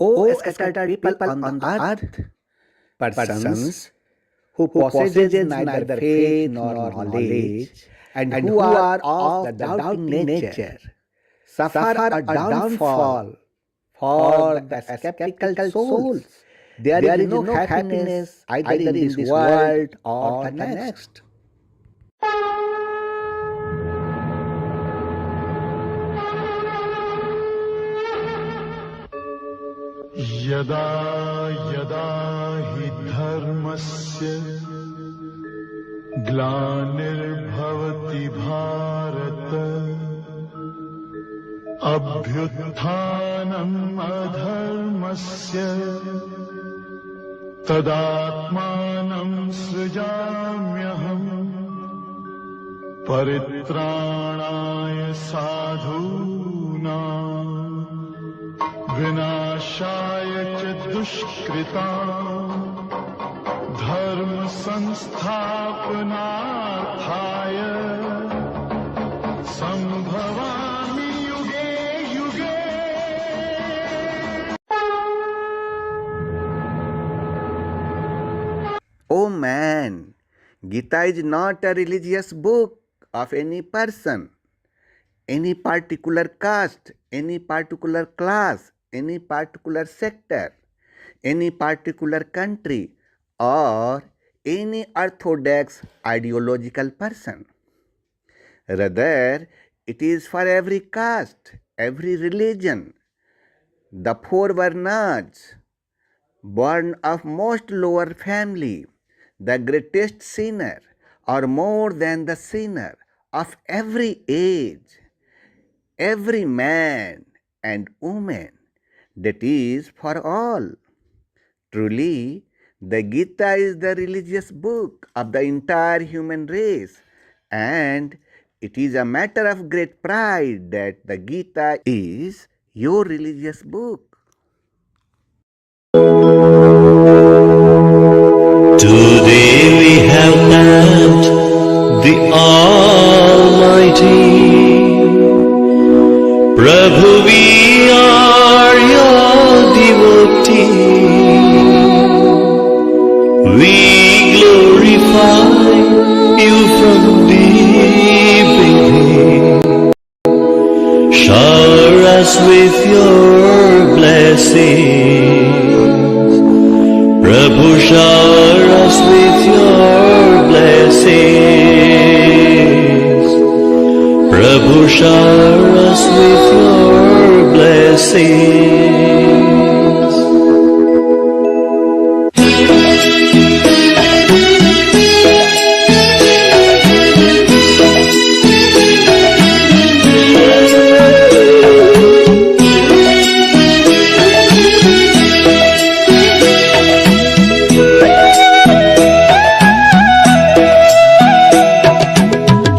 O scattered people on earth, persons who possess neither faith nor knowledge, and who are of the doubting nature, suffer a downfall for the skeptical souls. There is no happiness either in this world or the next. यदा यदा हि धर्मस्य ग्लानिर्भवति भारत अभ्युत्थानम् अधर्मस्य तदात्मानं सृजाम्यहम् परित्राणाय साधूनां विनाशाय च दुष्कृताम् धर्म संस्थापनार्थाय संभवामि युगे युगे. Oh man, Gita is not a religious book of any person, any particular caste, any particular class, any particular sector, any particular country, or any orthodox ideological person. Rather, it is for every caste, every religion, the four varnas, born of most lower family, the greatest sinner, or more than the sinner, of every age, every man and woman, that is for all. Truly, the Gita is the religious book of the entire human race, and it is a matter of great pride that the Gita is your religious book. Today we have thanked the Almighty. Prabhu, we are your devotee. We glorify you from deep within. Shower us with your blessings. Prabhu, shower us with your blessings. Prabhu, shower us with your blessings.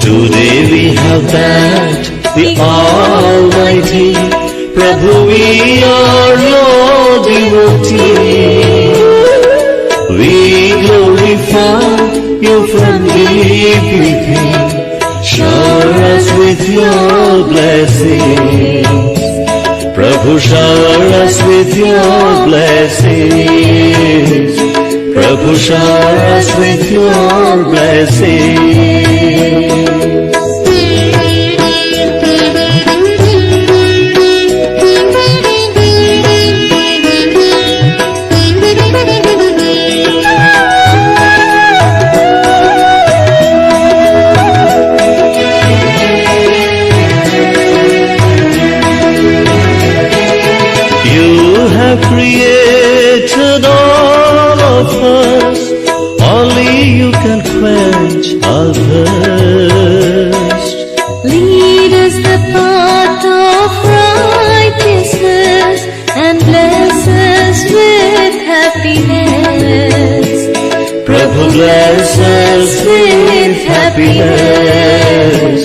Today we have thanked the Almighty. Prabhu, we are your devotee. We glorify you from deep within. Shower us with your blessings. Prabhu, shower us with your blessings. Prabhu, shower us with your blessings. Created all of us, only you can quench our thirst. happiness.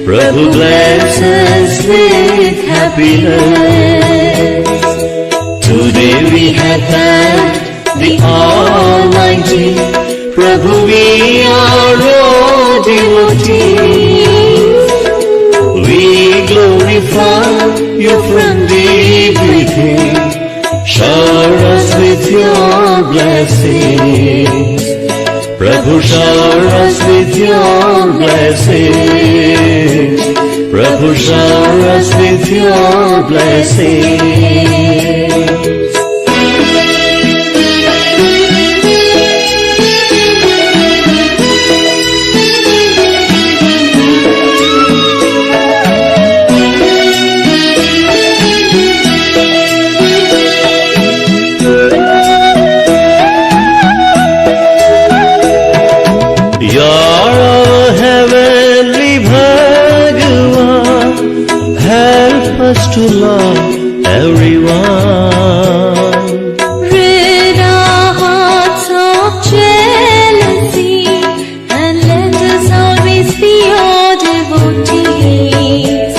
Prabhu bless us with happiness. Today we have thanked the Almighty. Prabhu, we are your devotees. We glorify you from deep within. Shower us with your blessings. Prabhu, shower us with your blessings. Prabhu, shower us with your blessings. To love everyone. Rid our hearts of jealousy and let us always be your devotees.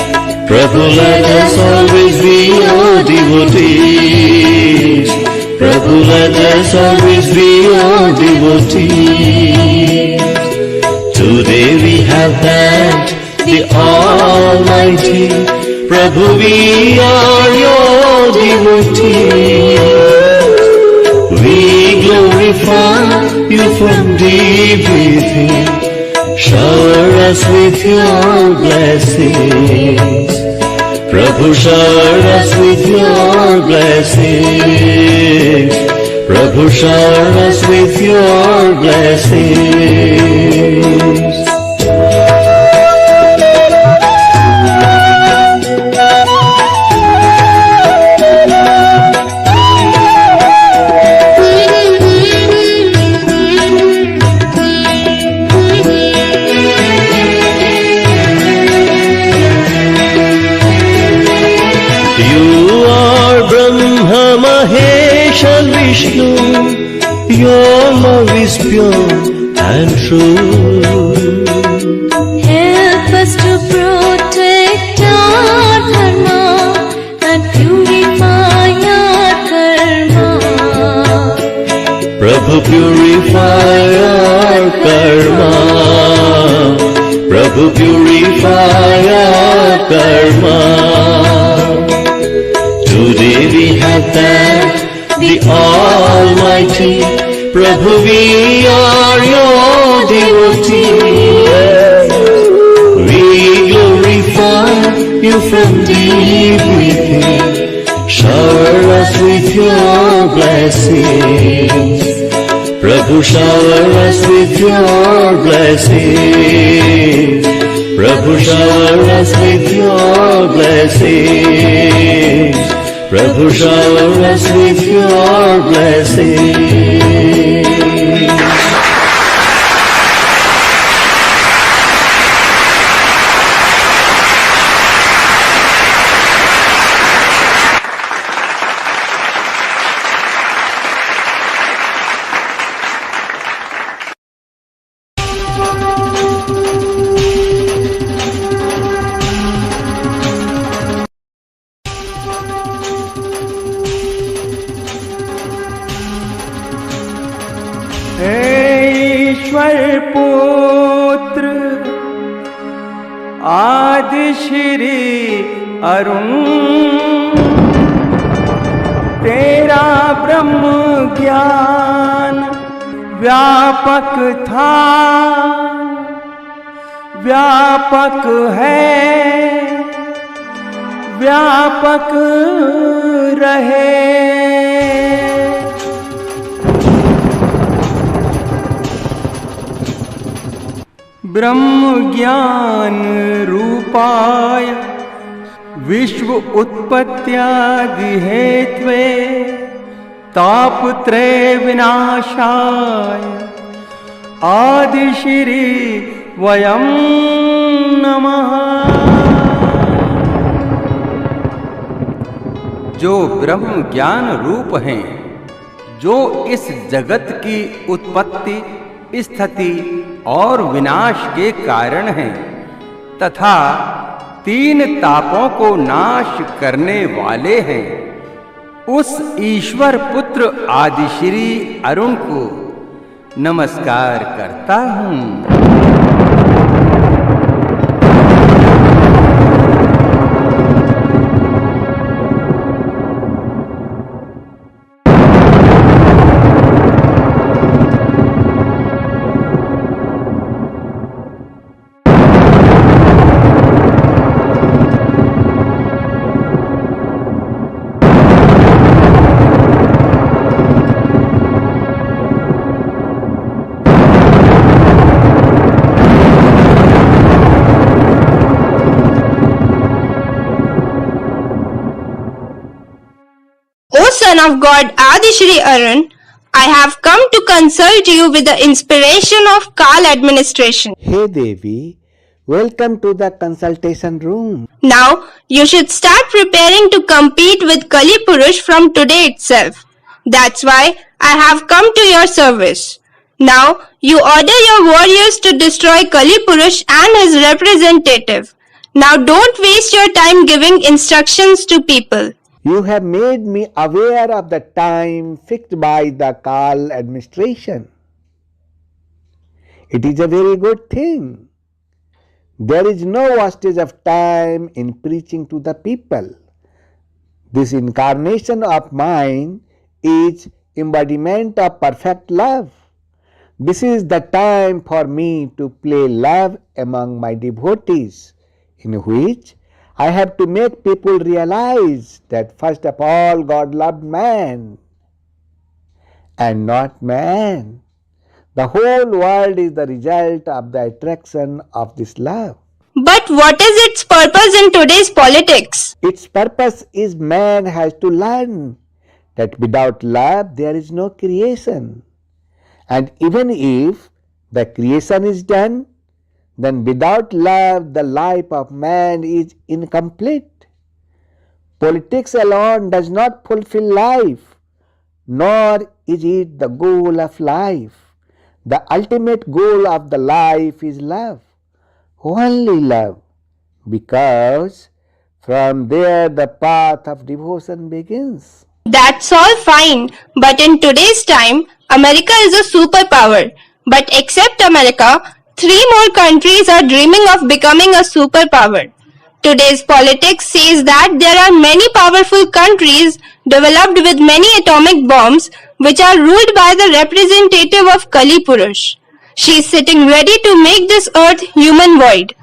Prabhu, let us always be your devotees. Prabhu, let us always be your devotees. Today we have thanked the Almighty. Prabhu, we are your devotees. We glorify you from deep within. Shower us with your blessings. Prabhu, shower us with your blessings. Prabhu, shower us with your blessings. Vishnu, your love is pure and true. Help us to protect our dharma and purify our karma. Prabhu, purify our karma. Prabhu, purify our karma. Today we have thanked the Almighty. Prabhu, we are your devotees. We glorify you from deep within. Shower us with your blessings. Prabhu, shower us with your blessings. Prabhu, shower us with your blessings. Prabhu, shower us with your blessings. ईश्वर पुत्र आदि श्री अरुण, तेरा ब्रह्म ज्ञान व्यापक था, व्यापक है, व्यापक रहे। ब्रह्म ज्ञान रूपाय विश्व उत्पत्त्यादि हेत्वे तापत्रय विनाशाय आदि श्री वयं नमः। जो ब्रह्म ज्ञान रूप हैं, जो इस जगत की उत्पत्ति, स्थिति और विनाश के कारण हैं तथा 3 तापों को नाश करने वाले हैं। उस ईश्वर पुत्र आदिश्री अरुण को नमस्कार करता हूँ। Son of God Adishri Arun, I have come to consult you with the inspiration of Kal administration. Hey Devi, welcome to the consultation room. Now you should start preparing to compete with Kali Purush from today itself. That's why I have come to your service. Now you order your warriors to destroy Kali Purush and his representative. Now don't waste your time giving instructions to people. You have made me aware of the time fixed by the Kal administration. It is a very good thing. There is no wastage of time in preaching to the people. This incarnation of mine is embodiment of perfect love. This is the time for me to play love among my devotees, in which I have to make people realize that first of all God loved man and not man. The whole world is the result of the attraction of this love. But what is its purpose in today's politics? Its purpose is man has to learn that without love there is no creation. And even if the creation is done, then without love the life of man is incomplete. Politics alone does not fulfill life, nor is it the goal of life. The ultimate goal of the life is love, only love, because from there the path of devotion begins. That's all fine, but in today's time, America is a superpower. But except America, 3 more countries are dreaming of becoming a superpower. Today's politics says that there are many powerful countries developed with many atomic bombs which are ruled by the representative of Kali Purush. She is sitting ready to make this earth human void.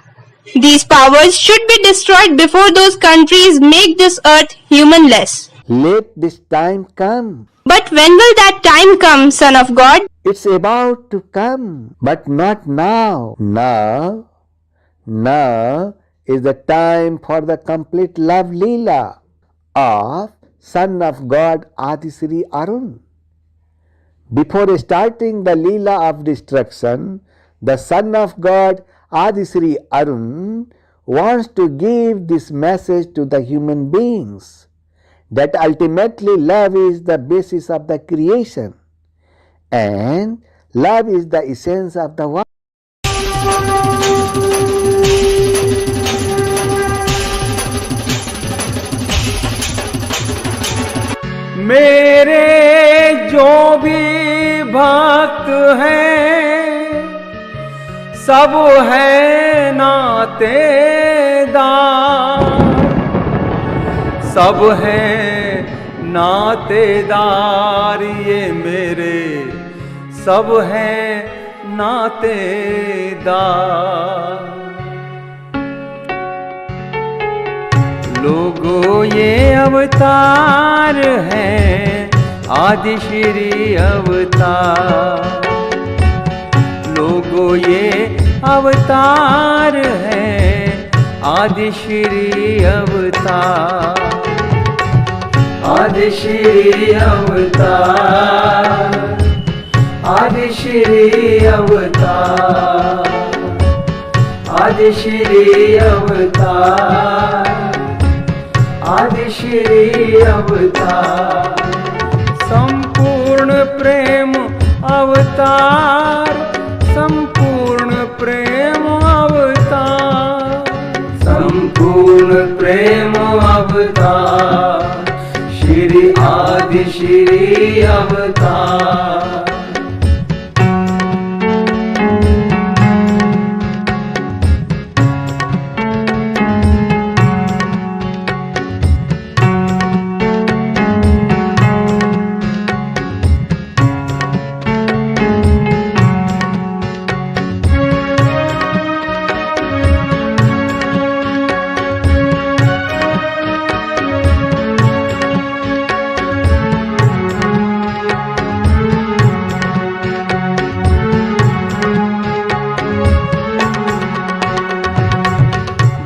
These powers should be destroyed before those countries make this earth humanless. Let this time come. But when will that time come, Son of God? It's about to come, but not now. Now is the time for the complete love Leela of Son of God Adishri Arun. Before starting the Leela of destruction, the Son of God Adishri Arun wants to give this message to the human beings, that ultimately love is the basis of the creation and love is the essence of the world. मेरे जो भी भक्त हैं सब है नातेदार, सब है नातेदार, ये मेरे सब है नातेदार। लोगों ये अवतार हैं आदि श्री अवतार, लोगों ये अवतार हैं आदि श्री अवतार, आदि श्री अवतार, आदि श्री अवतार, आदि श्री अवतार, आदि श्री अवतार। संपूर्ण प्रेम अवतार, संपूर्ण संपूर्ण प्रेम अवतार, श्री आदि श्री अवतार।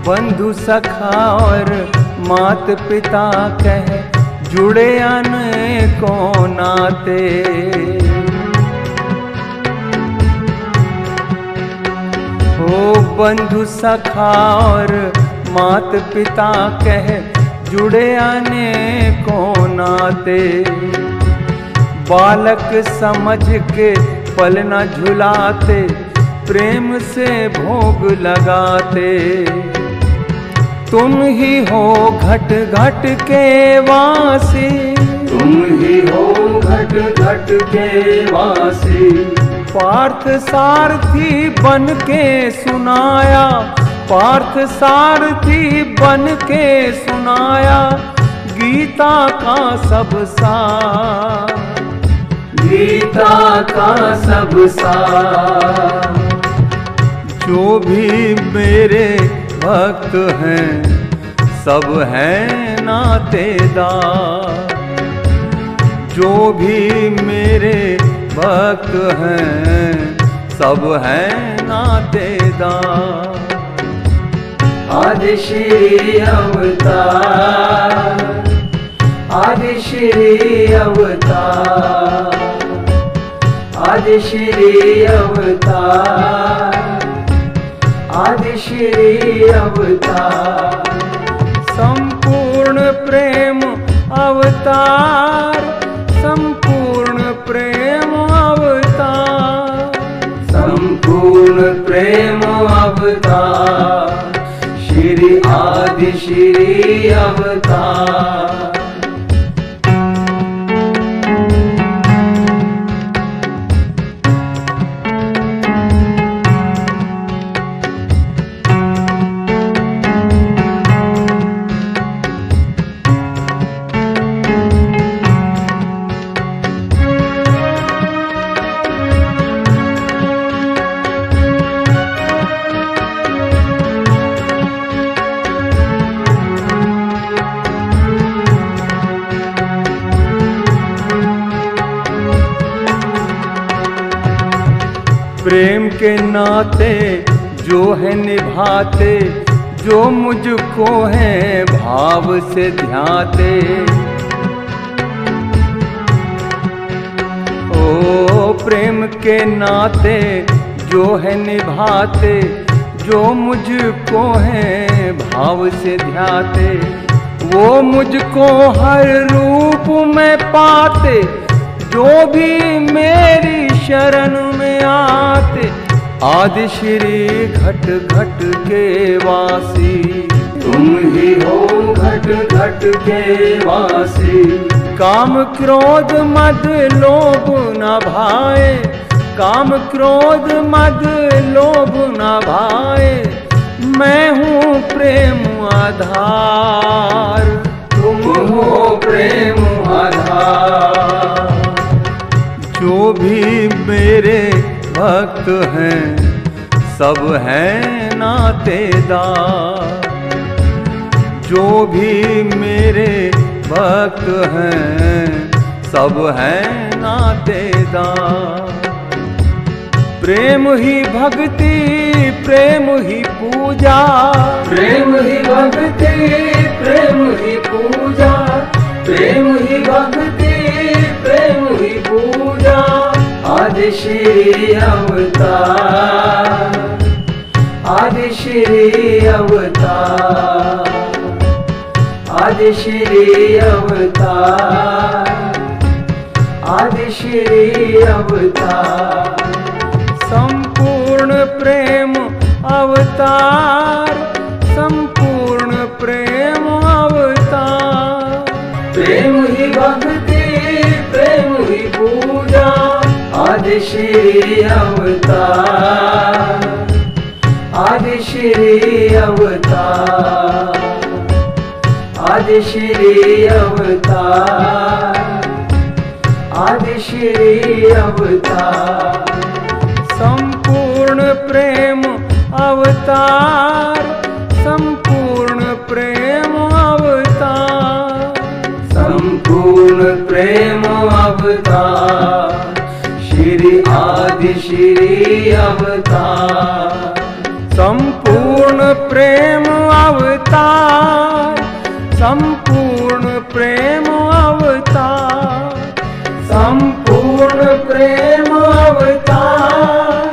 बंधु सखा और मात पिता कह जुड़े अनेकों नाते, ओ बंधु सखा और मात पिता कह जुड़े अनेकों नाते। बालक समझ के पल न झुलाते, प्रेम से भोग लगाते। तुम ही हो घट घट के वासी, तुम ही हो घट घट के वासी। पार्थ सारथी बन के सुनाया, पार्थ सारथी बन के सुनाया, गीता का सब सार, गीता का सब सार। जो भी मेरे भक्त हैं सब हैं नातेदार, जो भी मेरे भक्त हैं सब हैं नातेदार। आदि श्री अवतार, आदि श्री अवतार, आदि श्री अवतार, आदि श्री अवतार। संपूर्ण प्रेम अवतार, संपूर्ण प्रेम अवतार, संपूर्ण प्रेम अवतार, श्री आदि श्री अवतार। प्रेम के नाते जो है निभाते, जो मुझको है भाव से ध्याते। ओ प्रेम के नाते जो है निभाते, जो मुझको है भाव से ध्याते। वो मुझको हर रूप में पाते, जो भी मेरी शरण में आते। आदि श्री घट घट के वासी, तुम ही हो घट घट के वासी। काम क्रोध मद लोभ न भाए, काम क्रोध मद लोभ न भाए। मैं हूँ प्रेम आधार, तुम हो प्रेम आधार। जो भी मेरे भक्त हैं सब हैं नातेदार, जो भी मेरे भक्त हैं सब हैं नातेदार। प्रेम ही भक्ति, प्रेम ही पूजा, प्रेम ही भक्ति, प्रेम ही पूजा, प्रेम ही भक्ति, प्रेम ही पूजा। आदि श्री अवतार, आदि श्री अवतार, आदि श्री अवतार, आदि श्री अवतार। संपूर्ण प्रेम अवतार, संपूर्ण प्रेम प्रेम ही भक्ति, प्रेम ही पूजा, आदि श्री अवतार, आदि श्री अवतार, आदि श्री अवतार, आदि श्री अवतार। संपूर्ण प्रेम अवतार, संपूर्ण प्रेम अवतार, संपूर्ण प्रेम अवतार, श्री आदि श्री अवतार। संपूर्ण प्रेम अवतार, संपूर्ण प्रेम अवतार, संपूर्ण प्रेम अवतार,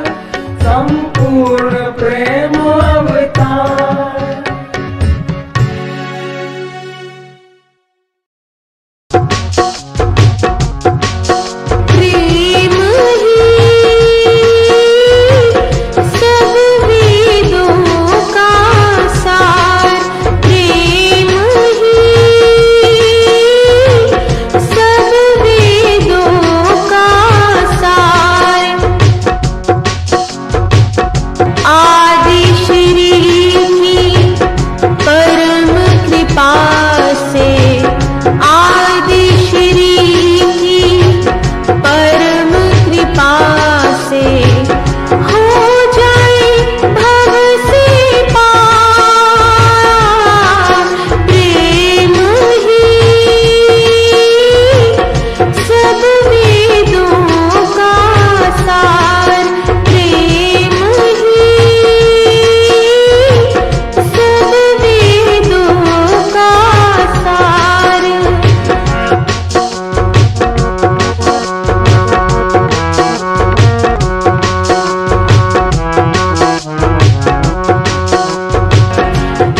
संपूर्ण प्रेम अवतार। प्रेम ही सब वेदों का सार, प्रेम ही सब वेदों का सार। आदि श्री की परम कृपा से, आदि श्री की परम कृपा से हो जाए भव से पार। प्रेम ही सब वेदों का सार, प्रेम ही सब वेदों का सार।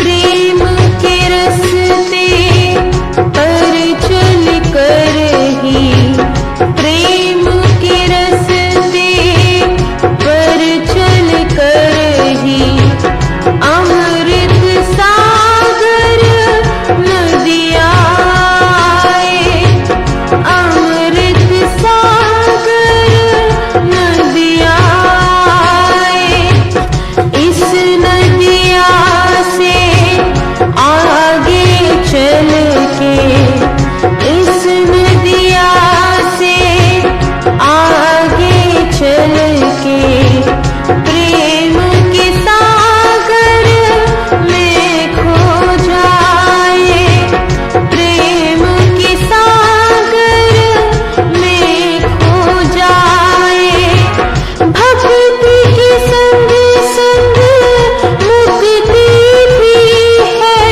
प्रेम के रस्ते पर चल कर ही, प्रेम के रस्ते पर चल कर ही अमृत सागर नदियाँ आए, अमृत सागर नदियाँ आए। इस नदिया से आगे चल के, इस नदिया से आगे चल के प्रेम के सागर में खो जाए, प्रेम के सागर में खो जाए। भक्ति के संग संग मुक्ति भी है,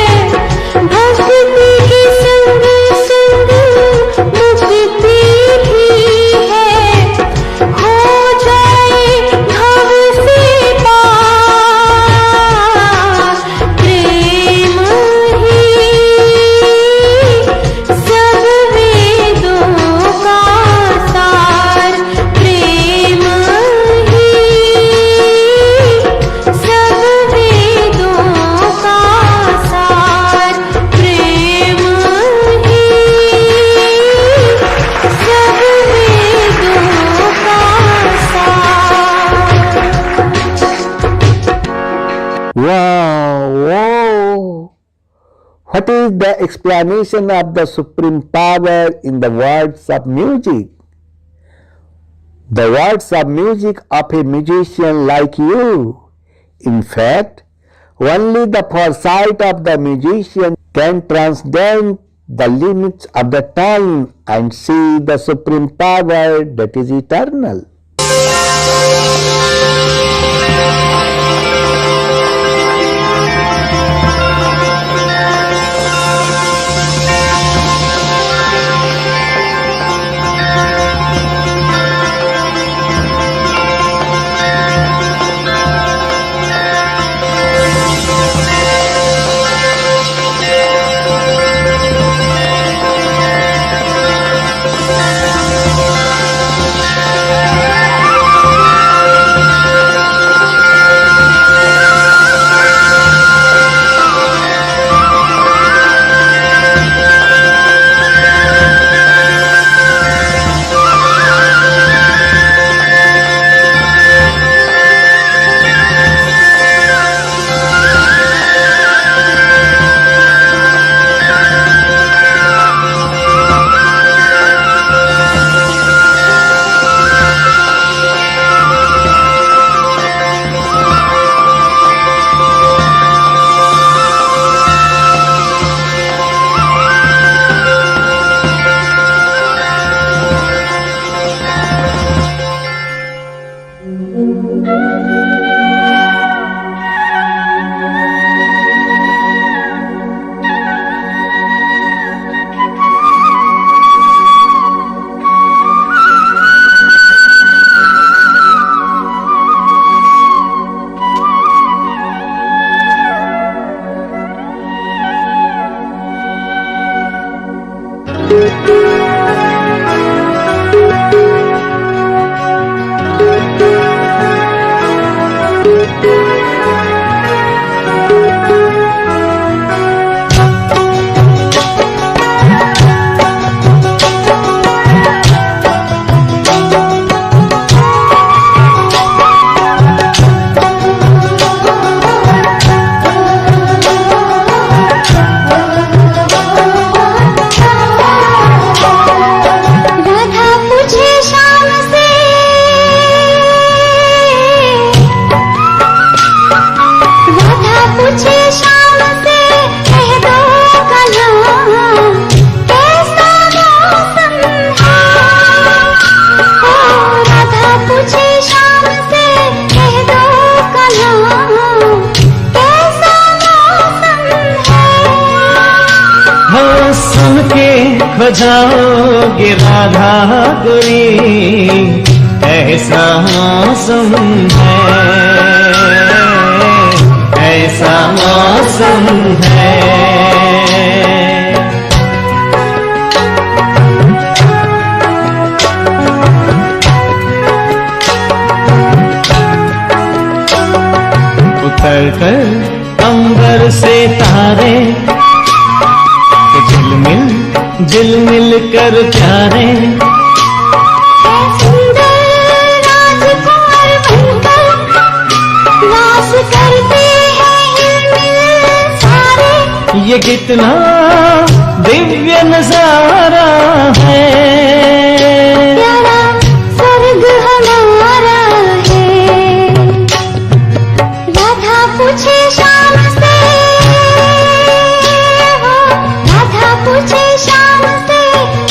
भक्ति के संग संग मुक्ति भी है। हो जाए भव से पार, प्रेम ही सब वेदों का सार, प्रेम ही सब वेदों का सार, प्रेम ही सब वेदों का सार। Wow, wow. What is the explanation of the supreme power in the words of music? The words of music of a musician like you. In fact, only the foresight of the musician can transcend the limits of the time and see the supreme power that is eternal. जाओगे राधा गोरी, ऐसा मौसम है, ऐसा मौसम है। उतर कर अंबर से तारे, झिलमिल झिलमिल कर प्यारे, ये कितना दिव्य नजारा है, प्यारा स्वर्ग हमारा है। राधा पूछे शाम से, हो राधा पूछे शाम से,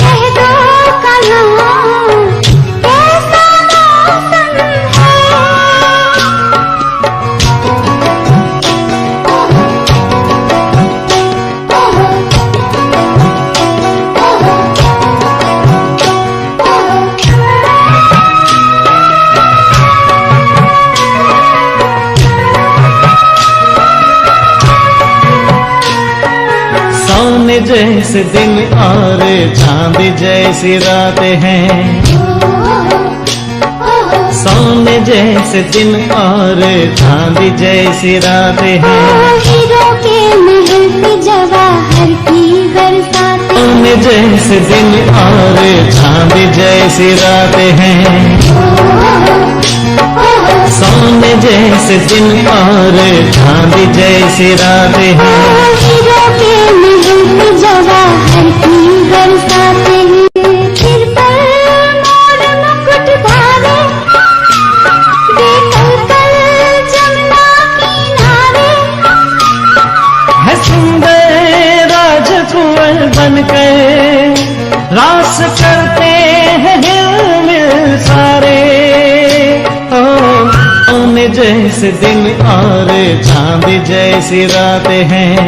कह दो कहाँ कैसा मौसम है। सोने जैसे दिन और चांद जैसी रात हैं, सोने जैसे दिन और चांद जैसी रात हैं, हीरो के महल पे जवाहर की बरसात, सोने जैसे दिन और चांद जैसी रात हैं, सोने जैसे दिन और चांद जैसी रात हैं, हीरो के महल पे जवाहर की बरसात, सिर पर मोर मुकुट धारे, देखल कल जमुना किनारे, है सुंदर राजकुंवर बनकर रास करते हैं हिलमिल सारे। ओ सोने जैसे दिन और चांद जैसी रात हैं,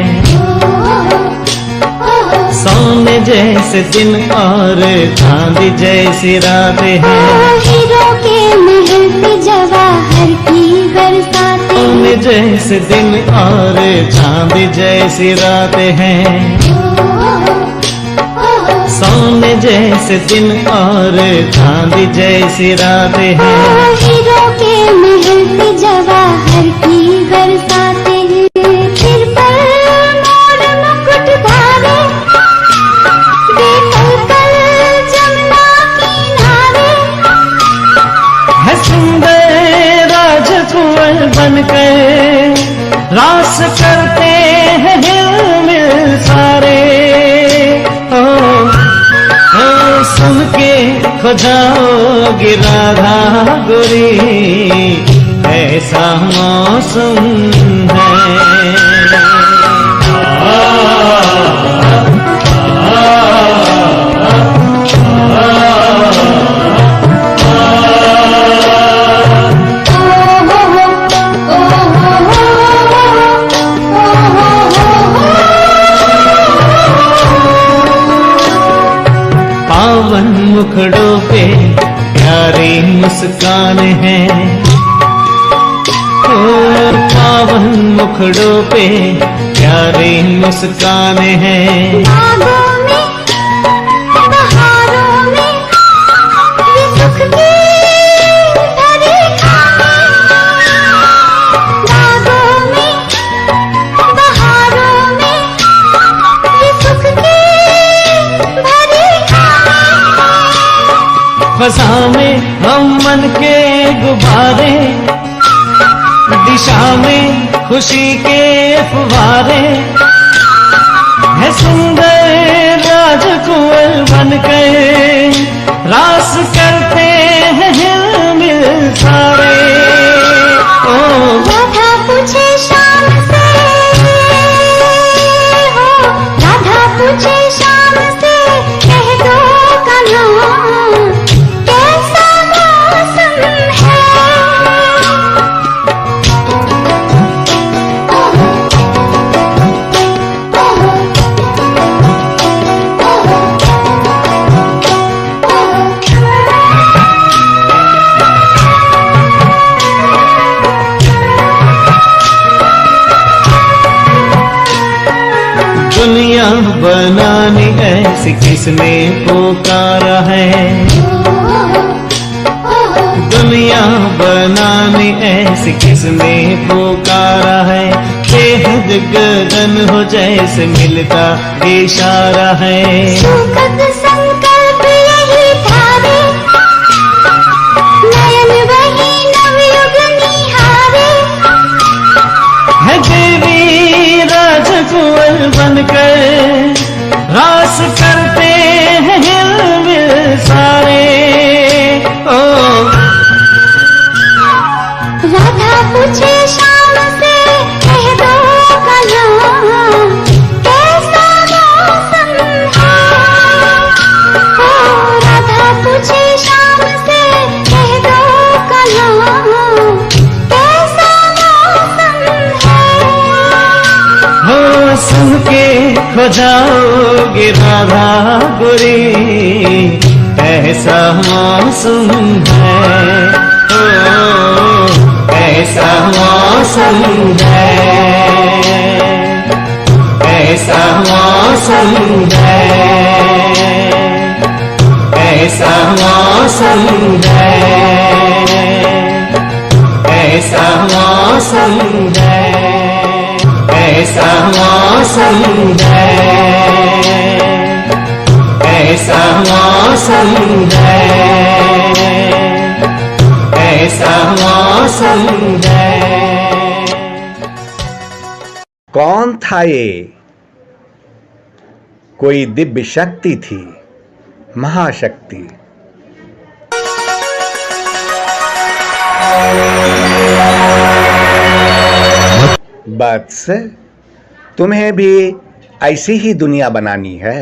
सोने जैसे दिन और चांद जैसी रात हैं, हीरो के महल पे जवाहर की बरसात, सोने जैसे दिन और चांद जैसी रात हैं, सोने जैसे दिन और चांद जैसी रात हैं, हीरो के महल पे जवाहर की बरसात, सिर पर मोर मुकुट धारे, देखल कल जमुना किनारे, है सुंदर राजकुंवर बनकर रास करते हैं हिलमिल सारे। ओ सुन के खो जाओगे राधा गोरी, ऐसा मौसम है। पावन मुखड़ों पे प्यारी मुस्कान है, ओ पावन मुखड़ों पे प्यारी मुस्कान है, बागों में बहारों में ये सुख की भरी खाने, बागों में बहारों में ये सुख की भरी खाने, फसा में हम मन के गुब्बारे, दिशा में खुशी के फुवारे, है सुंदर राजकुंवर बनकर रास करते हैं हिलमिल सारे। ओ राधा पूछे शाम से, हो राधा पूछे शाम से, कह दो कहाँ कैसा मौसम है। किसने पुकारा है। दुनिया बनाने ऐसी किसने पुकारा है। बेहद गगन हो जैसे मिलता इशारा है। सुखद संकल्प यही धारे, नयन वही नवयुग निहारे। है देवी राजकुंवर बनकर रास करते हैं हिलमिल सारे। ओ राधा पूछे शाम से, कह दो कहाँ कैसा मौसम है। ओ राधा पूछे शाम से, कह दो कहाँ कैसा मौसम है। हो सुन के खो जाओगे राधा गोरी, ऐसा मौसम है। ओ ऐसा मौसम है, ऐसा मौसम है, ऐसा मौसम है, ऐसा मौसम है, ऐसा मौसम है, ऐसा मौसम है, ऐसा मौसम है। कौन था ये? कोई दिव्य शक्ति थी, महाशक्ति। बस तुम्हें भी ऐसी ही दुनिया बनानी है।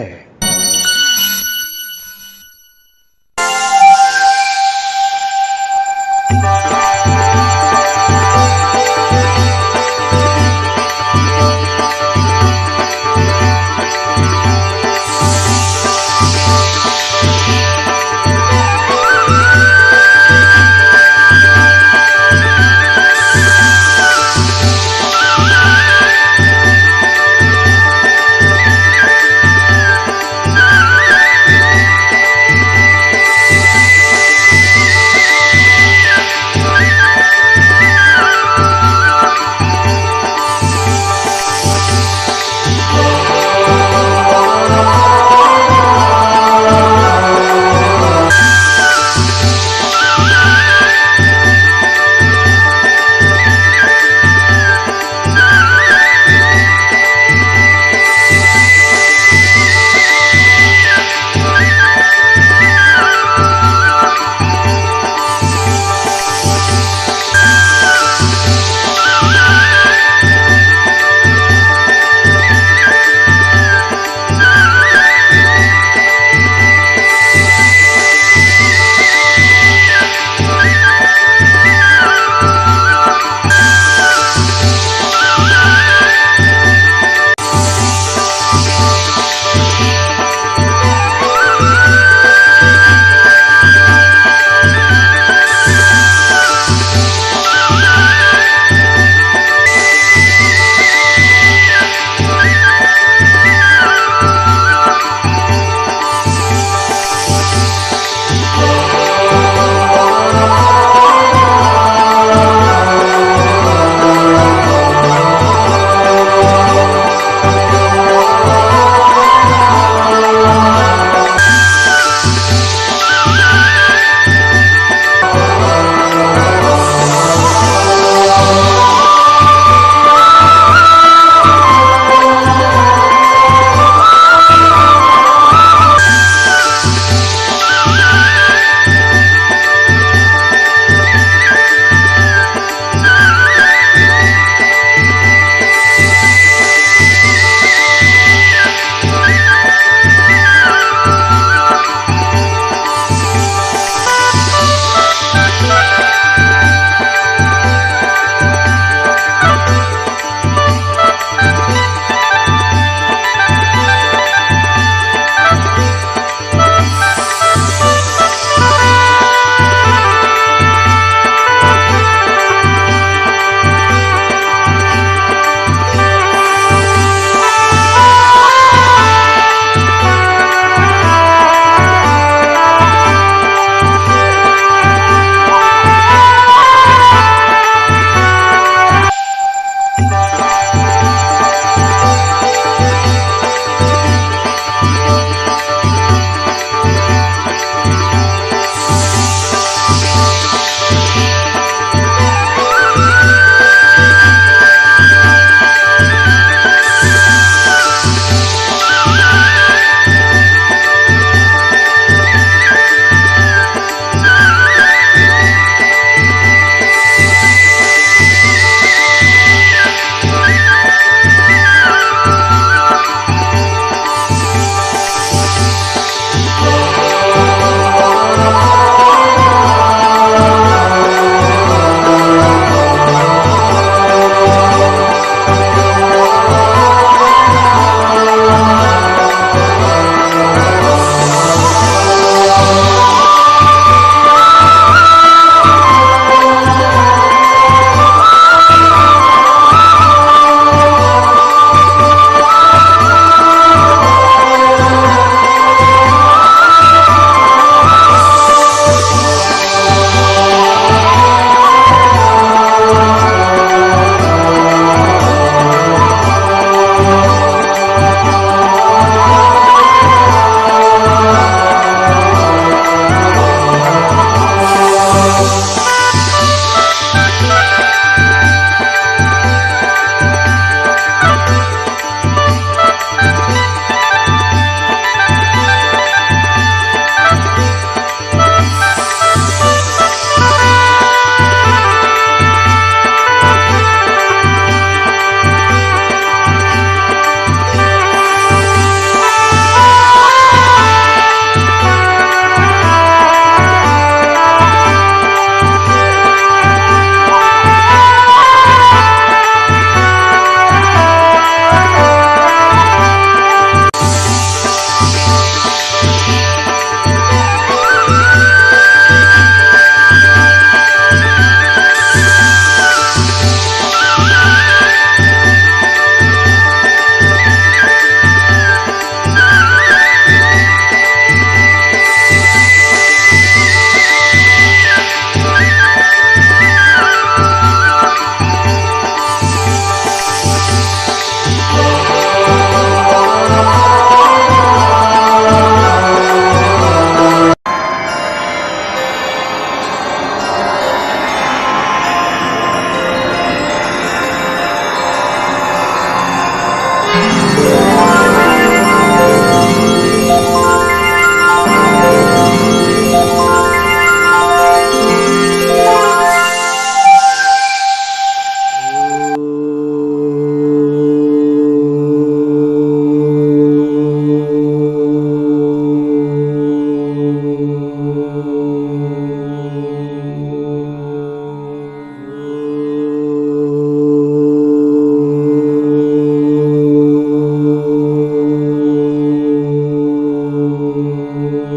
Oh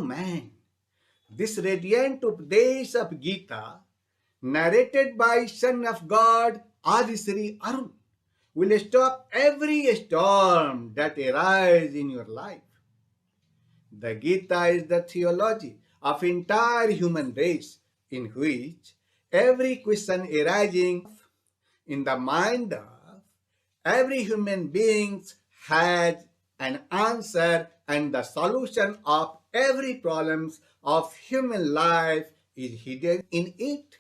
man, this radiant Updesh of Gita, narrated by Son of God Adisri Arun, will stop every storm that arises in your life. The Gita is the theology of entire human race, in which every question arising in the mind of every human being has an answer, and the solution of every problem of human life is hidden in it.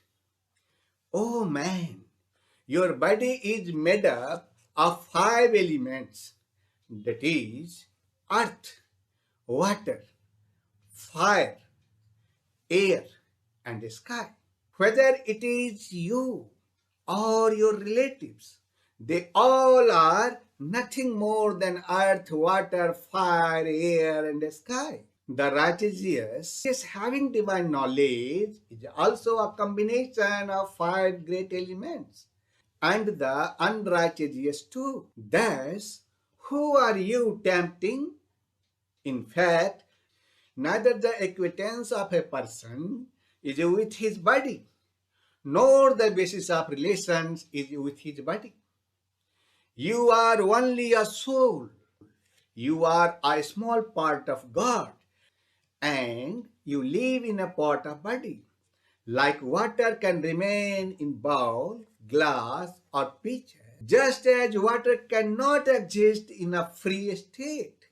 Oh man, your body is made up of 5 elements, that is, earth, water, fire, air, and sky. Whether it is you or your relatives, they all are nothing more than earth, water, fire, air, and sky. The righteous, having divine knowledge, is also a combination of 5 great elements, and the unrighteous too. Thus, who are you tempting? In fact, neither the acquaintance of a person is with his body, nor the basis of relations is with his body. You are only a soul. You are a small part of God, and you live in a pot of body. Like water can remain in bowl, glass, or pitcher, just as water cannot exist in a free state.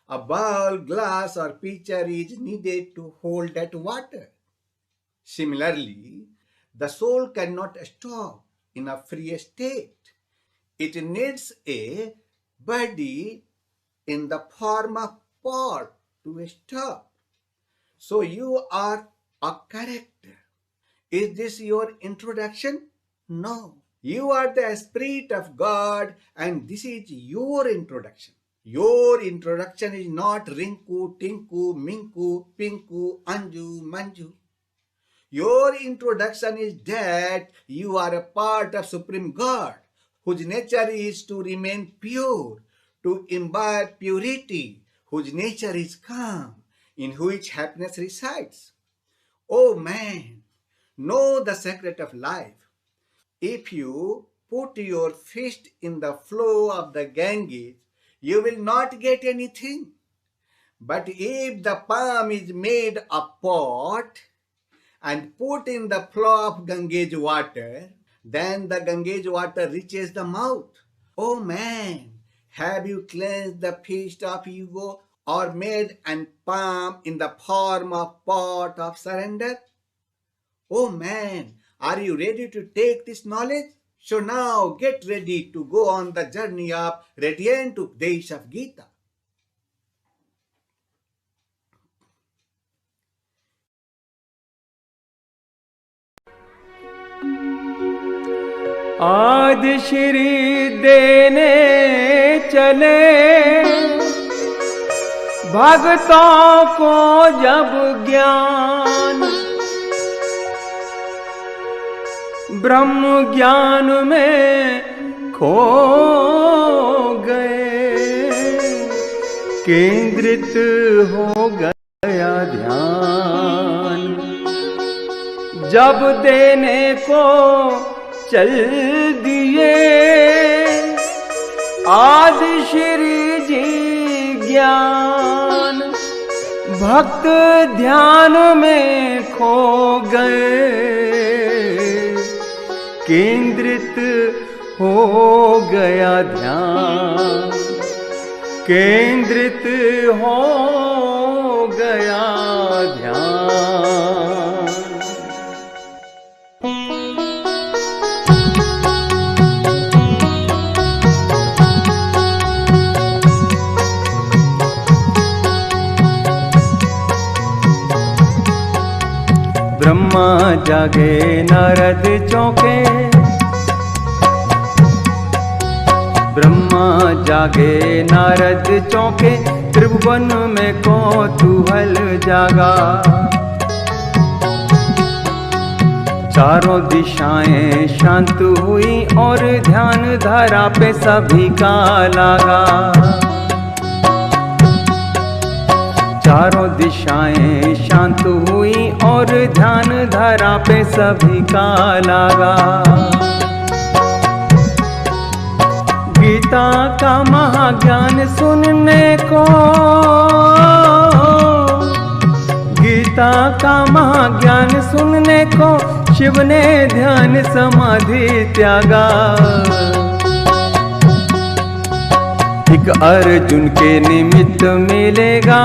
A bowl, glass, or pitcher is needed to hold that water. Similarly, the soul cannot stop in a free state. It needs a body in the form of pot to stop. So you are a character. Is this your introduction? No. You are the Spirit of God, and this is your introduction. Your introduction is not Rinku, Tinku, Minku, Pinku, Anju, Manju. Your introduction is that you are a part of Supreme God, whose nature is to remain pure, to imbibe purity, whose nature is calm, in which happiness resides. Oh man, know the secret of life. If you put your fist in the flow of the Ganges, you will not get anything. But if the palm is made a pot and put in the flow of Ganges water, then the Ganges water reaches the mouth. Oh man, have you cleansed the fist of ego or made an palm in the form of pot of surrender? Oh man, are you ready to take this knowledge? So now get ready to go on the journey of radiant Updesh of Gita. आदि श्री देने चले भक्तों को जब ज्ञान, ब्रह्म ज्ञान में खो गए, केंद्रित हो गया ध्यान। जब देने को चल दिए आदि श्री जी ज्ञान, भक्त ध्यान में खो गए, केंद्रित हो गया ध्यान, केंद्रित हो गया ध्यान। ब्रह्मा जागे नारद चौंके, ब्रह्मा ब्रह्मा जागे नारद चौंके, त्रिभुवन में कौतूहल जागा। चारों दिशाएं शांत हुई और ध्यान धारा पे सभी का लागा। चारों दिशाएं शांत हुई और ध्यान धारा पे सभी का लागा। गीता का महाज्ञान सुनने को, गीता का महाज्ञान सुनने को शिव ने ध्यान समाधि त्यागा। एक अर्जुन के निमित्त मिलेगा,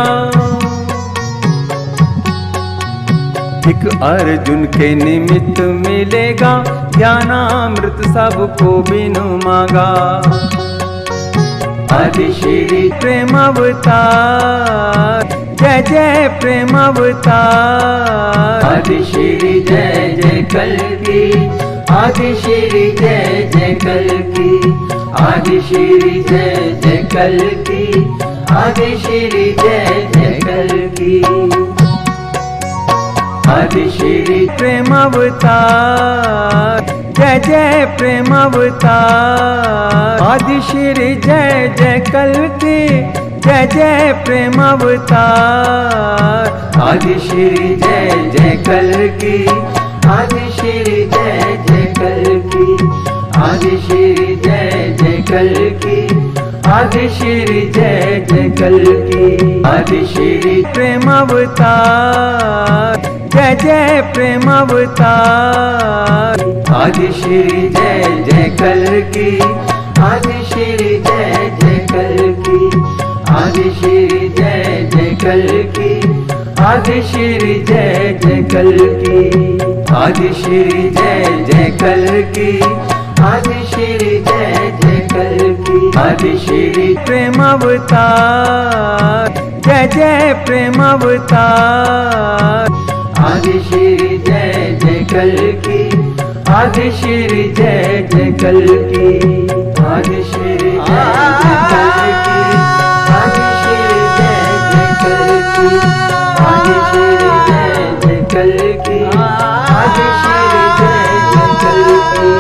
एक अर्जुन के निमित्त मिलेगा, ज्ञानामृत सबको बिनु मांगा। आदि श्री प्रेम अवतार, जय जय प्रेम अवतार। आदि श्री जय जय कल्कि, आदि श्री जय जय कल्कि, आदि श्री जय जय कल्कि, आदि श्री जय जय कल्कि। आदि श्री प्रेम अवतार, जय जय प्रेम अवतार। आदि श्री जय जय कल्कि, जय जय प्रेम अवतार। आदि श्री जय जय कल्कि, आदि श्री जय जय कल्कि, आदि श्री जय जय कल्कि, आदि श्री जय जय कल्कि। आदि श्री प्रेम अवतार, जय जय प्रेम अवतार। आदि श्री जय जय कल्कि, आदि श्री जय जय कल्कि, आदि श्री जय जय कल्कि, आदि श्री जय जय कल्कि। आदि श्री जय जय कल्कि, आदि श्री जय जय कल्कि। आदि श्री प्रेम अवतार, जय जय प्रेम अवतार। आदि श्री जय जय कल्कि, आदि श्री जय जय कल्कि। आदि श्री जय जय कल्कि, आदि श्री जय जय कल्कि, आदि श्री जय जय कल्कि, आदि श्री जय जय कल्कि।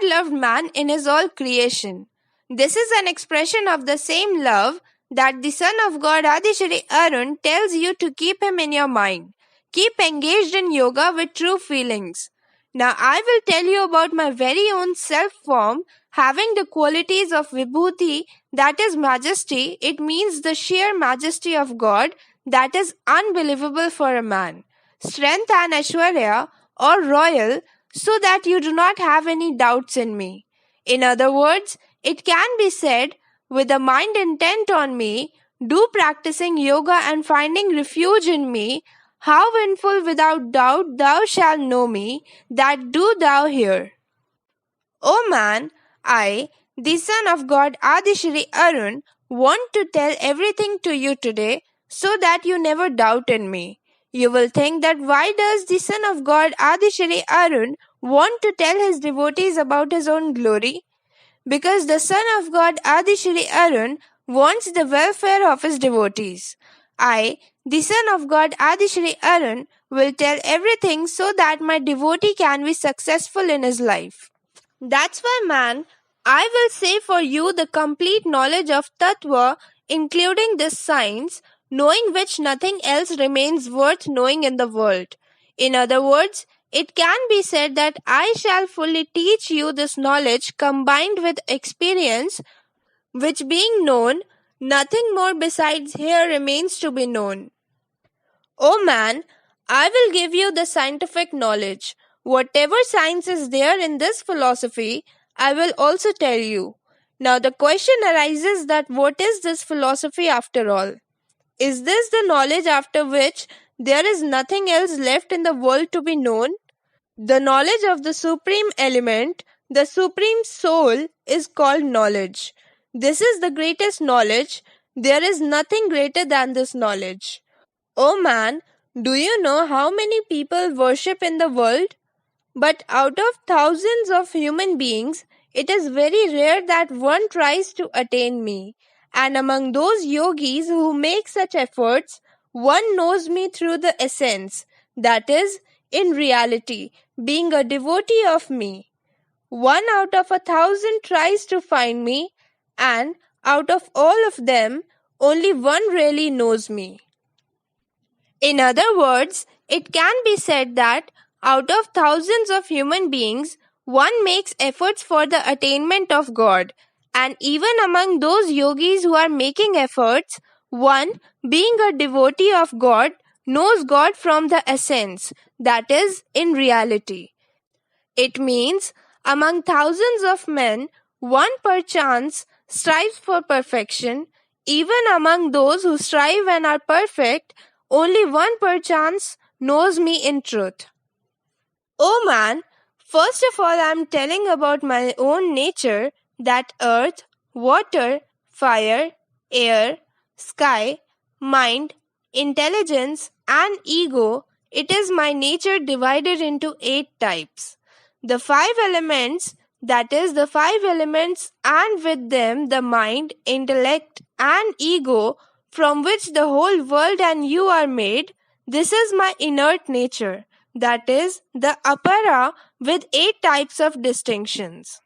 loved man in his all creation. This is an expression of the same love that the Son of God Adishri Arun tells you to keep him in your mind. Keep engaged in yoga with true feelings. Now I will tell you about my very own self form having the qualities of Vibhuti, that is majesty. It means the sheer majesty of God that is unbelievable for a man. Strength and Aishwarya or royal, so that you do not have any doubts in me. In other words, it can be said, with a mind intent on me, do practicing yoga and finding refuge in me, how in full without doubt thou shalt know me, that do thou hear. O man, I, the Son of God Adishri Arun, want to tell everything to you today so that you never doubt in me. You will think that why does the Son of God Adishri Arun want to tell his devotees about his own glory? Because the Son of God Adishri Arun wants the welfare of his devotees. I, the Son of God Adishri Arun, will tell everything so that my devotee can be successful in his life. That's why, man, I will say for you the complete knowledge of Tattva, including this science, knowing which nothing else remains worth knowing in the world. In other words, it can be said that I shall fully teach you this knowledge combined with experience, which being known, nothing more besides here remains to be known. O man, I will give you the scientific knowledge. Whatever science is there in this philosophy, I will also tell you. Now the question arises that what is this philosophy after all? Is this the knowledge after which there is nothing else left in the world to be known? The knowledge of the supreme element, the supreme soul, is called knowledge. This is the greatest knowledge. There is nothing greater than this knowledge. Oh man, do you know how many people worship in the world? But out of thousands of human beings, it is very rare that one tries to attain me. And among those yogis who make such efforts, one knows me through the essence, that is, in reality, being a devotee of me. 1 out of 1,000 tries to find me, and out of all of them, only one really knows me. In other words, it can be said that out of thousands of human beings, one makes efforts for the attainment of God. And even among those yogis who are making efforts, one, being a devotee of God, knows God from the essence, that is, in reality. It means among thousands of men, one perchance strives for perfection. Even among those who strive and are perfect, only one perchance knows me in truth. Oh man, first of all I am telling about my own nature, that earth, water, fire, air, sky, mind, intelligence and ego, it is my nature divided into 8 types. The 5 elements, that is the 5 elements and with them the mind, intellect and ego from which the whole world and you are made, this is my inert nature, that is the apara with 8 types of distinctions.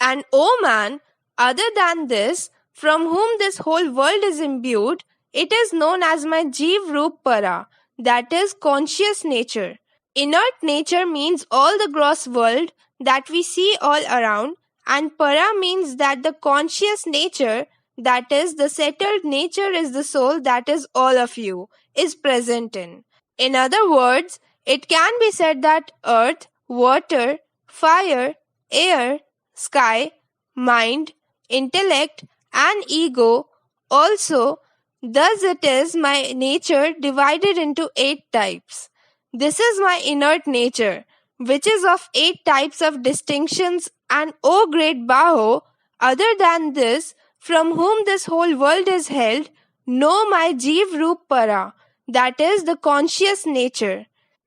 And O man, other than this, from whom this whole world is imbued, it is known as my Jeev Roop Para, that is conscious nature. Inert nature means all the gross world that we see all around, and Para means that the conscious nature, that is the settled nature is the soul that is all of you, is present in. In other words, it can be said that earth, water, fire, air, sky, mind, intellect and ego also, thus it is my nature divided into 8 types. This is my inert nature, which is of 8 types of distinctions, and O great Baho, other than this, from whom this whole world is held, know my Jeev Roop Para, that is the conscious nature.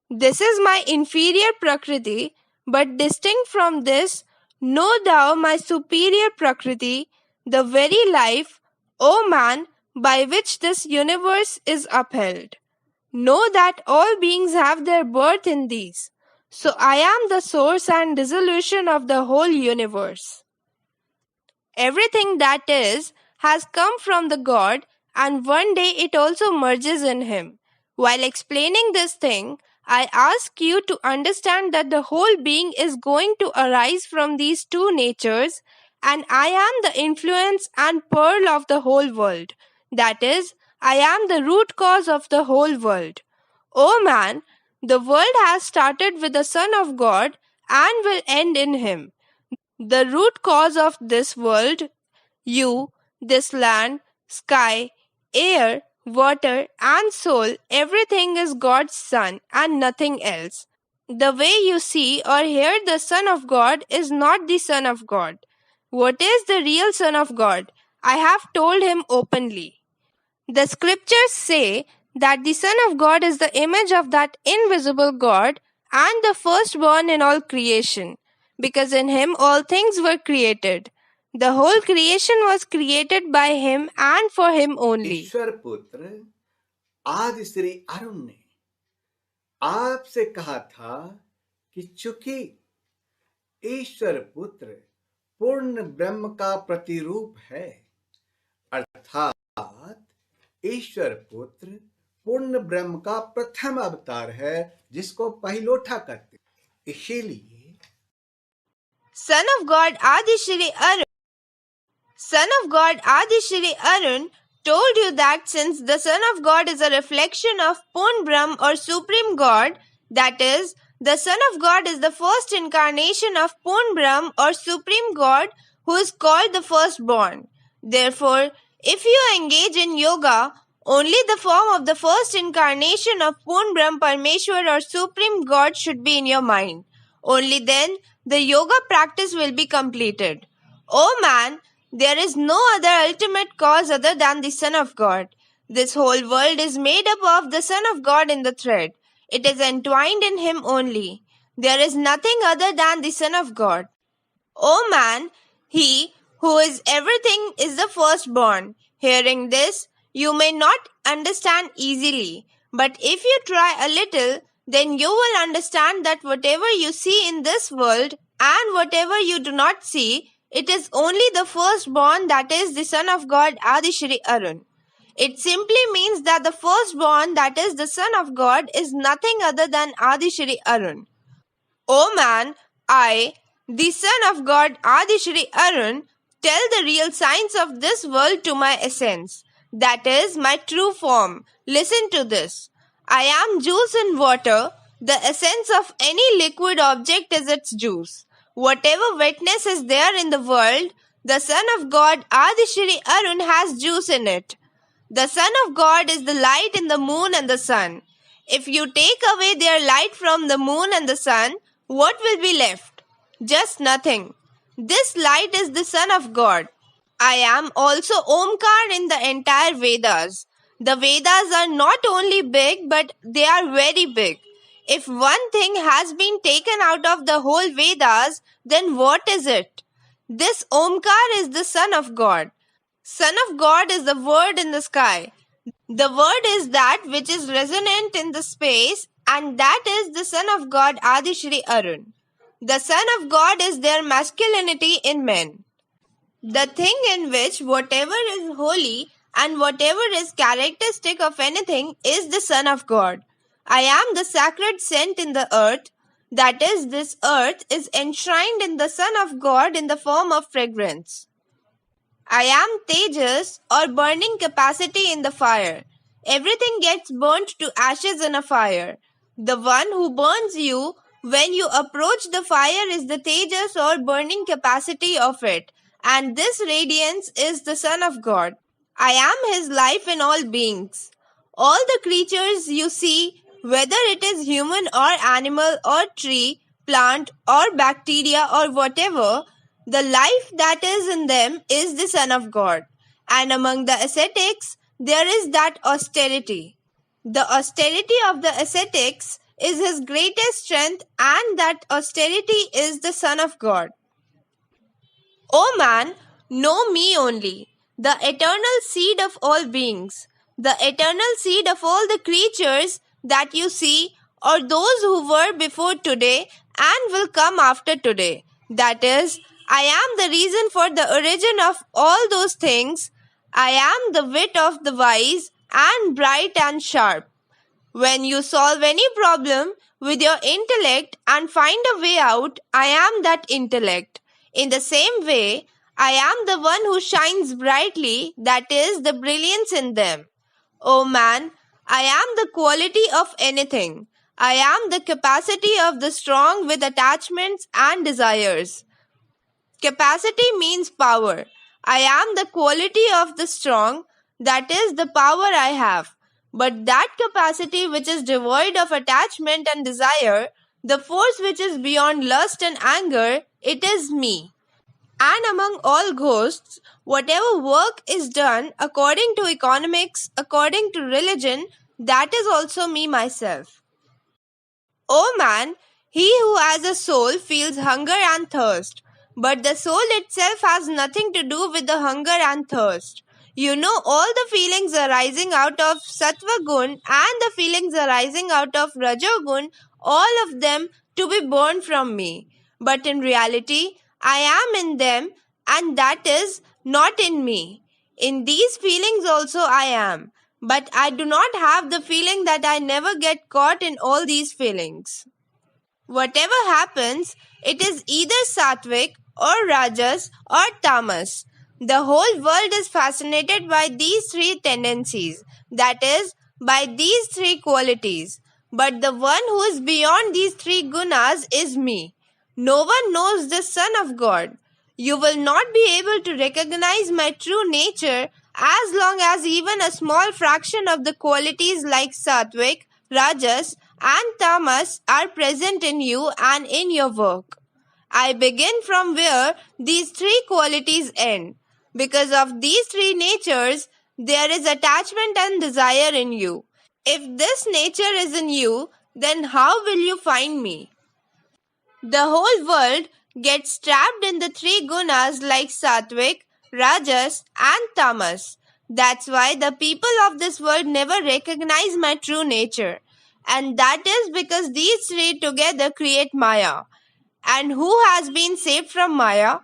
This is my inferior Prakriti, but distinct from this, know thou my superior Prakriti, the very life, O man, by which this universe is upheld. Know that all beings have their birth in these. So I am the source and dissolution of the whole universe. Everything that is has come from the God, and one day it also merges in Him. While explaining this thing, I ask you to understand that the whole being is going to arise from these two natures, and I am the influence and pearl of the whole world. That is, I am the root cause of the whole world. O man, the world has started with the Son of God and will end in Him. The root cause of this world, you, this land, sky, air, water, and soul, everything is God's Son and nothing else. The way you see or hear the Son of God is not the Son of God. What is the real Son of God? I have told him openly. The scriptures say that the Son of God is the image of that invisible God and the firstborn in all creation, because in him all things were created. The whole creation was created by him and for him only. ईश्वर पुत्र आदि श्री अरुण ने आपसे कहा था कि चूंकि ईश्वर पुत्र पूर्ण ब्रह्म का प्रतिरूप है, अर्थात ईश्वर पुत्र पूर्ण ब्रह्म का प्रथम अवतार है, जिसको पहिलोठा कहते हैं। इसीलिए Son of God Adi Shri Arun told you that since the Son of God is a reflection of Purn Brahm or Supreme God, that is, the Son of God is the first incarnation of Purn Brahm or Supreme God who is called the firstborn. Therefore, if you engage in yoga, only the form of the first incarnation of Purn Brahm Parmeshwar or Supreme God should be in your mind. Only then the yoga practice will be completed. O man, there is no other ultimate cause other than the Son of God. This whole world is made up of the Son of God in the thread. It is entwined in Him only. There is nothing other than the Son of God. O man, He who is everything is the firstborn. Hearing this, you may not understand easily, but if you try a little, then you will understand that whatever you see in this world and whatever you do not see, it is only the firstborn, that is the Son of God Adi Shri Arun. It simply means that the firstborn, that is the Son of God, is nothing other than Adi Shri Arun. O man, I, the Son of God Adi Shri Arun, tell the real signs of this world to my essence. That is my true form. Listen to this. I am juice in water. The essence of any liquid object is its juice. Whatever wetness is there in the world, the Son of God Adi Shri Arun has juice in it. The Son of God is the light in the moon and the sun. If you take away their light from the moon and the sun, what will be left? Just nothing. This light is the Son of God. I am also Omkar in the entire Vedas. The Vedas are not only big, but they are very big. If one thing has been taken out of the whole Vedas, then what is it? This Omkar is the Son of God. Son of God is the word in the sky. The word is that which is resonant in the space, and that is the Son of God Adi Shri Arun. The Son of God is their masculinity in men. The thing in which whatever is holy and whatever is characteristic of anything is the Son of God. I am the sacred scent in the earth. That is, this earth is enshrined in the Son of God in the form of fragrance. I am Tejas or burning capacity in the fire. Everything gets burnt to ashes in a fire. The one who burns you when you approach the fire is the Tejas or burning capacity of it, and this radiance is the Son of God. I am His life in all beings. All the creatures you see, whether it is human or animal or tree, plant or bacteria or whatever, the life that is in them is the Son of God. And among the ascetics, there is that austerity. The austerity of the ascetics is his greatest strength, and that austerity is the Son of God. O man, know me only, the eternal seed of all beings, the eternal seed of all the creatures that you see, or those who were before today and will come after today. That is, I am the reason for the origin of all those things. I am the wit of the wise and bright and sharp. When you solve any problem with your intellect and find a way out, I am that intellect. In the same way, I am the one who shines brightly, that is, the brilliance in them. O man, I am the quality of anything. I am the capacity of the strong with attachments and desires. Capacity means power. I am the quality of the strong, that is the power I have. But that capacity which is devoid of attachment and desire, the force which is beyond lust and anger, it is me. And among all ghosts, whatever work is done according to economics, according to religion, that is also me myself. O man, he who has a soul feels hunger and thirst, but the soul itself has nothing to do with the hunger and thirst. You know all the feelings arising out of Sattva Gun and the feelings arising out of Rajo Gun, all of them to be born from me. But in reality, I am in them, and that is not in me. In these feelings also I am, but I do not have the feeling that I never get caught in all these feelings. Whatever happens, it is either sattvic or rajas or tamas. The whole world is fascinated by these three tendencies, that is, by these three qualities. But the one who is beyond these three gunas is me. No one knows the Son of God. You will not be able to recognize my true nature as long as even a small fraction of the qualities like sattvic, rajas, and tamas are present in you and in your work. I begin from where these three qualities end. Because of these three natures, there is attachment and desire in you. If this nature is in you, then how will you find me? The whole world gets trapped in the three gunas like sattvic, rajas, and tamas. That's why the people of this world never recognize my true nature. And that is because these three together create Maya. And who has been saved from Maya?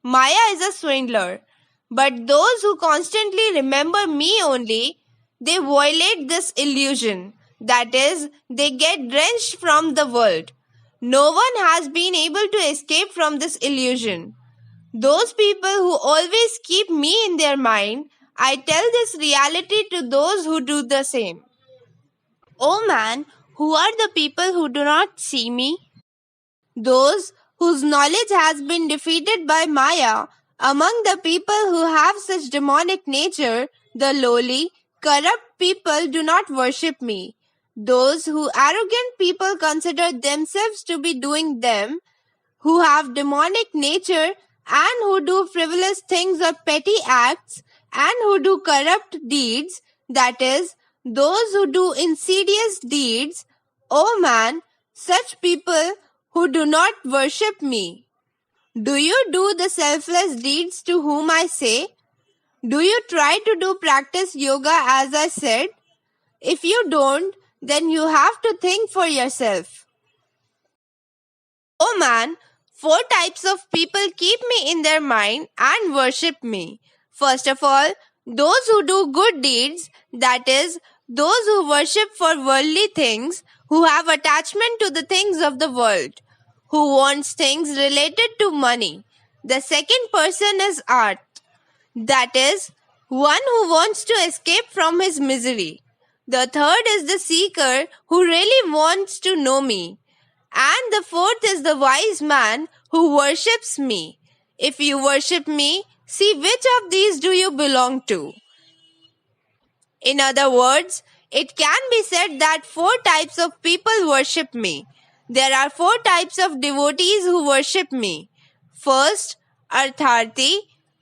Maya is a swindler. But those who constantly remember me only, they violate this illusion. That is, they get drenched from the world. No one has been able to escape from this illusion. Those people who always keep me in their mind, I tell this reality to those who do the same. O man, who are the people who do not see me? Those whose knowledge has been defeated by Maya. Among the people who have such demonic nature, the lowly, corrupt people do not worship me. Those who arrogant people consider themselves to be doing them, who have demonic nature and who do frivolous things or petty acts and who do corrupt deeds, that is, those who do insidious deeds, O man, such people who do not worship me. Do you do the selfless deeds to whom I say? Do you try to do practice yoga as I said? If you don't, then you have to think for yourself. Oh man, four types of people keep me in their mind and worship me. First of all, those who do good deeds, that is, those who worship for worldly things, who have attachment to the things of the world, who wants things related to money. The second person is art, that is, one who wants to escape from his misery. The third is the seeker who really wants to know me. And the fourth is the wise man who worships me. If you worship me, see which of these do you belong to. In other words, it can be said that four types of people worship me. There are four types of devotees who worship me. First, Artharti,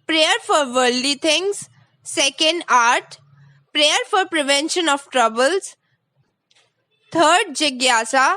prayer for worldly things. Second, art, prayer for prevention of troubles. Third, Jigyasa,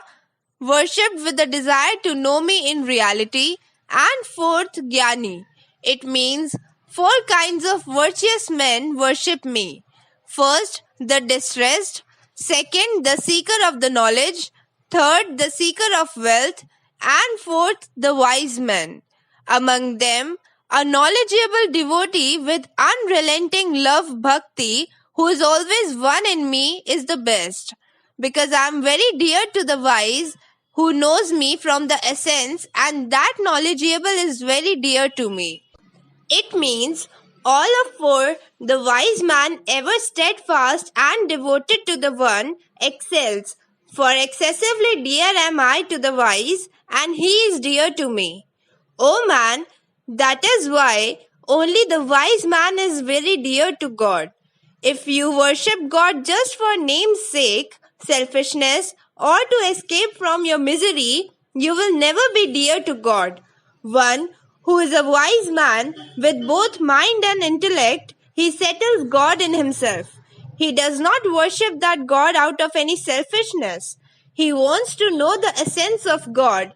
worship with the desire to know me in reality. And fourth, Jnani. It means four kinds of virtuous men worship me. First, the distressed. Second, the seeker of the knowledge. third, the seeker of wealth, and fourth, the wise man. Among them, a knowledgeable devotee with unrelenting love bhakti, who is always one in me, is the best. Because I am very dear to the wise, who knows me from the essence, and that knowledgeable is very dear to me. It means all of four, the wise man ever steadfast and devoted to the one, excels. For excessively dear am I to the wise, and he is dear to me. O man, that is why only the wise man is very dear to God. If you worship God just for name's sake, selfishness, or to escape from your misery, you will never be dear to God. One who is a wise man with both mind and intellect, he settles God in himself. He does not worship that God out of any selfishness. He wants to know the essence of God.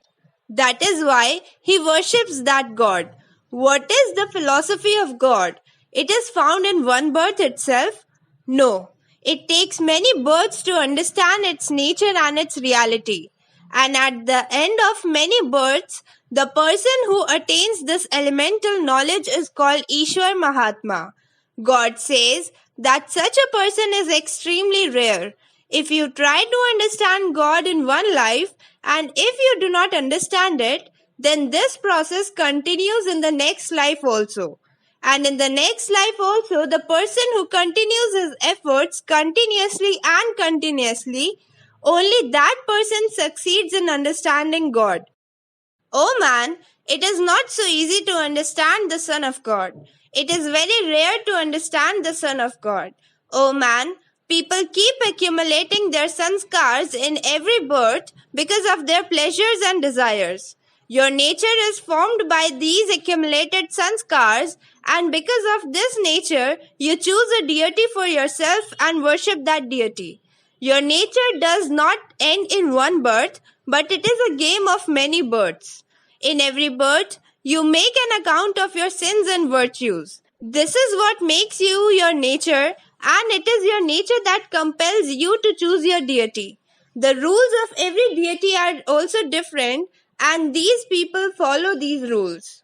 That is why he worships that God. What is the philosophy of God? It is found in one birth itself? No. It takes many births to understand its nature and its reality. And at the end of many births, the person who attains this elemental knowledge is called Ishwar Mahatma. God says that such a person is extremely rare. If you try to understand God in one life, and if you do not understand it, then this process continues in the next life also. And in the next life also, the person who continues his efforts continuously and continuously, only that person succeeds in understanding God. Oh man, it is not so easy to understand the Son of God. It is very rare to understand the Son of God. Oh man, people keep accumulating their sanskars in every birth because of their pleasures and desires. Your nature is formed by these accumulated sanskars, and because of this nature, you choose a deity for yourself and worship that deity. Your nature does not end in one birth, but it is a game of many births. In every birth, you make an account of your sins and virtues. This is what makes you your nature, and it is your nature that compels you to choose your deity. The rules of every deity are also different, and these people follow these rules.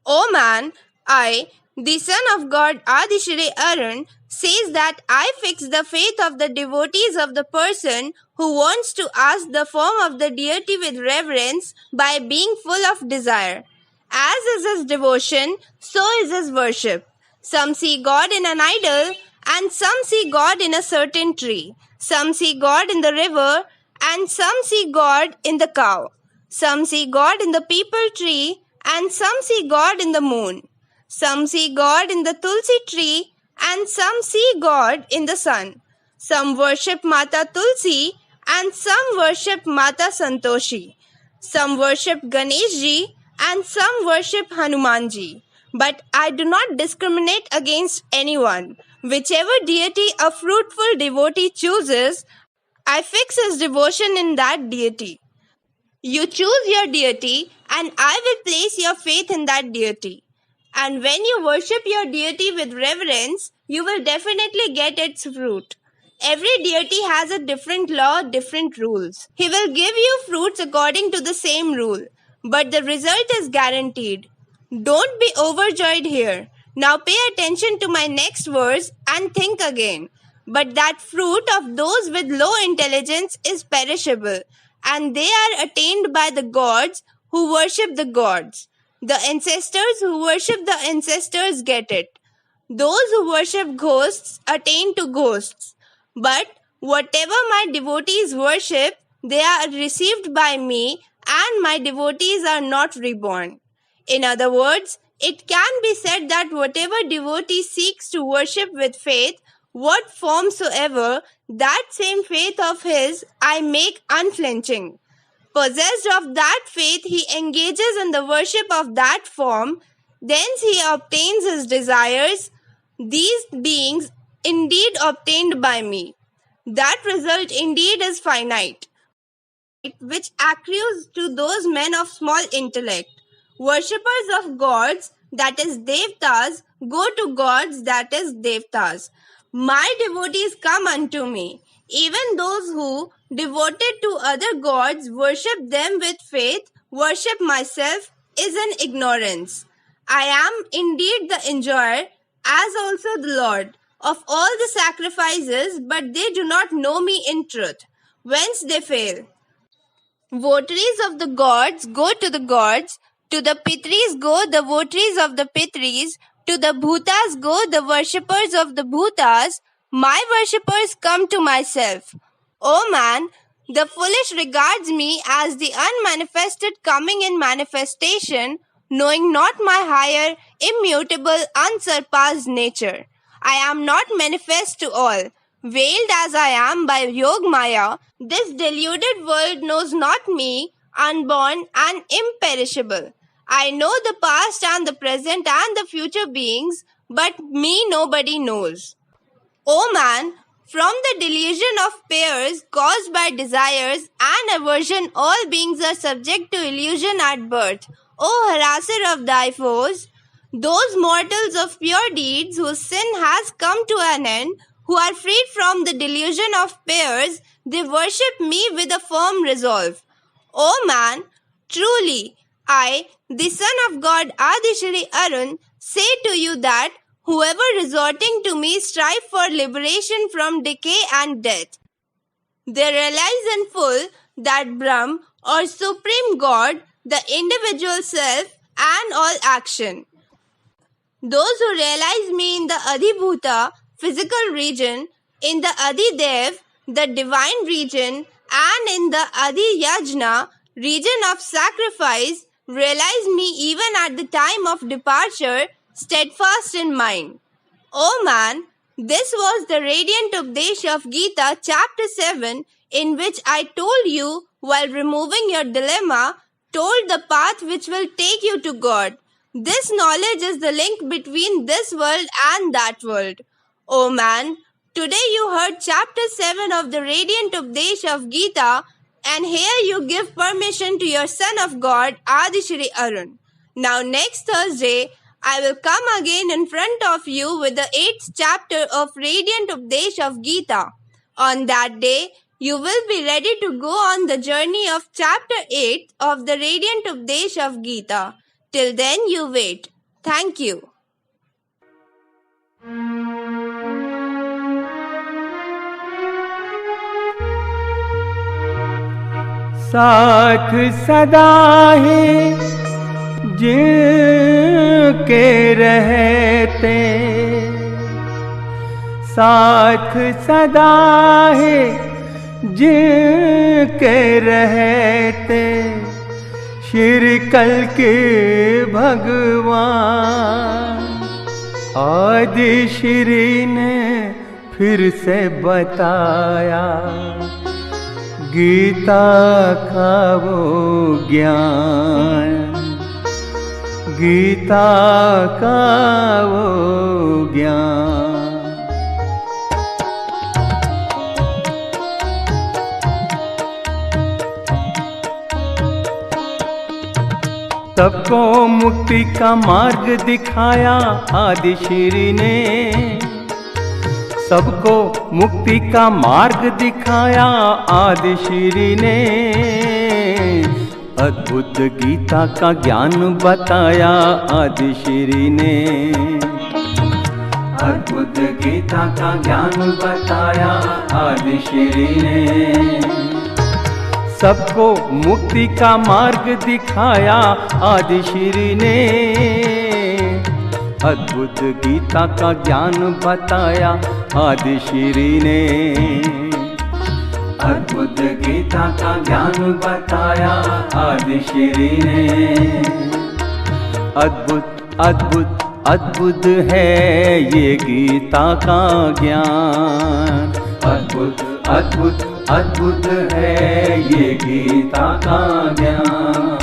O man, I, the son of God Adishri Arun, says that I fix the faith of the devotees of the person who wants to ask the form of the deity with reverence by being full of desire. As is his devotion, so is his worship. Some see God in an idol, and some see God in a certain tree. Some see God in the river, and some see God in the cow. Some see God in the peepal tree, and some see God in the moon. Some see God in the tulsi tree, and some see God in the sun. Some worship Mata Tulsi, and some worship Mata Santoshi. Some worship Ganeshji, and some worship Hanumanji. But I do not discriminate against anyone. Whichever deity a fruitful devotee chooses, I fix his devotion in that deity. You choose your deity, and I will place your faith in that deity. And when you worship your deity with reverence, you will definitely get its fruit. Every deity has a different law, different rules. He will give you fruits according to the same rule, but the result is guaranteed. Don't be overjoyed here. Now pay attention to my next verse and think again. But that fruit of those with low intelligence is perishable, and they are attained by the gods who worship the gods. The ancestors who worship the ancestors get it. Those who worship ghosts attain to ghosts. But whatever my devotees worship, they are received by me, and my devotees are not reborn. In other words, it can be said that whatever devotee seeks to worship with faith, what form soever, that same faith of his I make unflinching. Possessed of that faith, he engages in the worship of that form, thence he obtains his desires, these beings indeed obtained by me. That result indeed is finite, which accrues to those men of small intellect. Worshippers of gods, that is devtas, go to gods, that is devtas. My devotees come unto me. Even those who, devoted to other gods, worship them with faith, worship myself, is in ignorance. I am indeed the enjoyer, as also the Lord, of all the sacrifices, but they do not know me in truth. Whence they fail. Votaries of the gods go to the gods, to the Pitris go the votaries of the Pitris, to the Bhutas go the worshippers of the Bhutas, my worshippers come to myself. O man, the foolish regards me as the unmanifested coming in manifestation, knowing not my higher, immutable, unsurpassed nature. I am not manifest to all. Veiled as I am by Yog Maya, this deluded world knows not me, unborn and imperishable. I know the past and the present and the future beings, but me nobody knows. O man, from the delusion of pairs caused by desires and aversion, all beings are subject to illusion at birth. O harasser of thy foes, those mortals of pure deeds whose sin has come to an end, who are freed from the delusion of pairs, they worship me with a firm resolve. O man, truly, I, the son of God Adishri Arun, say to you that whoever resorting to me strive for liberation from decay and death, they realize in full that Brahm or Supreme God, the individual self and all action. Those who realize me in the Adhibhuta, physical region, in the Adidev, the divine region, and in the Adi Yajna, region of sacrifice, realize me even at the time of departure, steadfast in mind. O man, this was the radiant Updesh of Gita, chapter 7, in which I told you, while removing your dilemma, told the path which will take you to God. This knowledge is the link between this world and that world. O man, today you heard chapter 7 of the radiant Updesh of Gita, and here you give permission to your son of God, Adishri Arun. Now next Thursday, I will come again in front of you with the 8th chapter of radiant Updesh of Gita. On that day, you will be ready to go on the journey of chapter 8 of the radiant Updesh of Gita. Till then you wait. Thank you. साथ सदा है जिनके रहते, साथ सदा है जिनके रहते, श्री कल के भगवान आदि श्री ने फिर से बताया गीता का वो ज्ञान, गीता का वो ज्ञान। सबको मुक्ति का मार्ग दिखाया आदि श्री ने, सबको मुक्ति का मार्ग दिखाया आदि श्री ने, अद्भुत गीता का ज्ञान बताया आदि श्री ने, अद्भुत गीता का ज्ञान बताया आदि श्री ने, सबको मुक्ति का मार्ग दिखाया आदि श्री ने, अद्भुत गीता का ज्ञान बताया आदि श्री ने, अद्भुत गीता का ज्ञान बताया आदि श्री ने। अद्भुत अद्भुत अद्भुत है ये गीता का ज्ञान, अद्भुत अद्भुत अद्भुत है ये गीता का ज्ञान।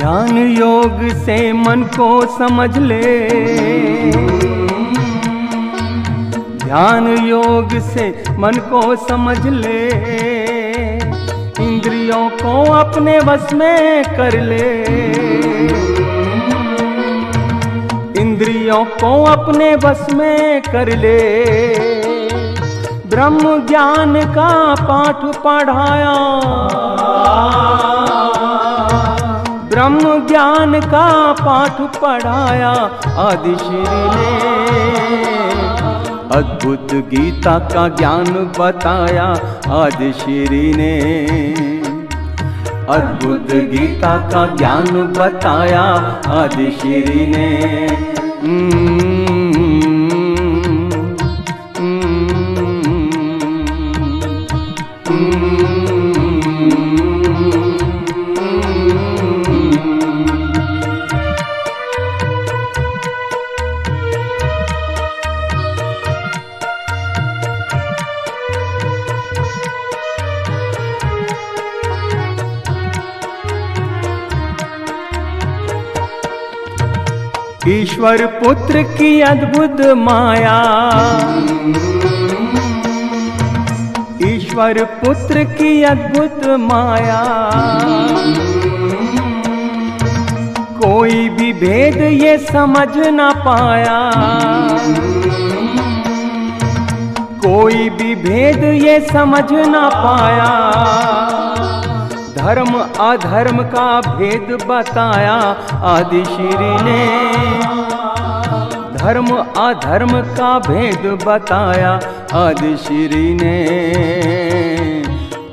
ध्यान योग से मन को समझ ले, ध्यान योग से मन को समझ ले, इंद्रियों को अपने वश में कर ले, इंद्रियों को अपने वश में कर ले। ब्रह्म ज्ञान का पाठ पढ़ाया, ब्रह्म ज्ञान का पाठ पढ़ाया आदि श्री ने। अद्भुत गीता का ज्ञान बताया आदि श्री ने, अद्भुत गीता का ज्ञान बताया आदि श्री ने। ईश्वर पुत्र की अद्भुत माया, ईश्वर पुत्र की अद्भुत माया, कोई भी भेद ये समझ ना पाया, कोई भी भेद ये समझ ना पाया। धर्म अधर्म का भेद बताया आदि श्री ने, धर्म अधर्म का भेद बताया आदि श्री ने।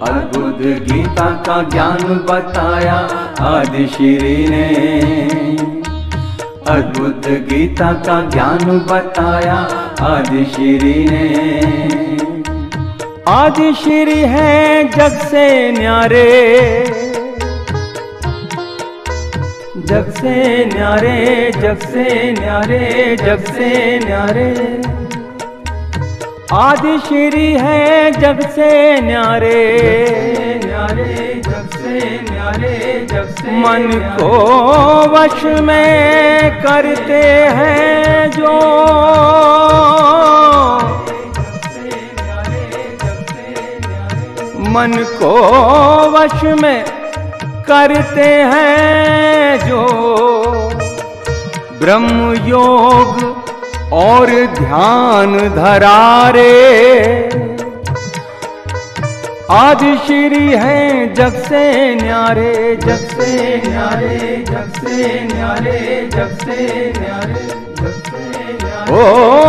अद्भुत गीता का ज्ञान बताया आदि श्री ने, अद्भुत गीता का ज्ञान बताया आदि श्री ने। आदि श्री है जग से न्यारे, जग से न्यारे, जग से न्यारे, जग से न्यारे। आदि श्री है जग से न्यारे, न्यारे, जग से न्यारे, जग से। मन को वश में करते हैं जो, मन को वश में करते हैं जो, ब्रह्म योग और ध्यान धरारे। आदि श्री हैं जग से न्यारे, जग से न्यारे, जग से न्यारे, जग से न्यारे, जग से न्यारे। ओ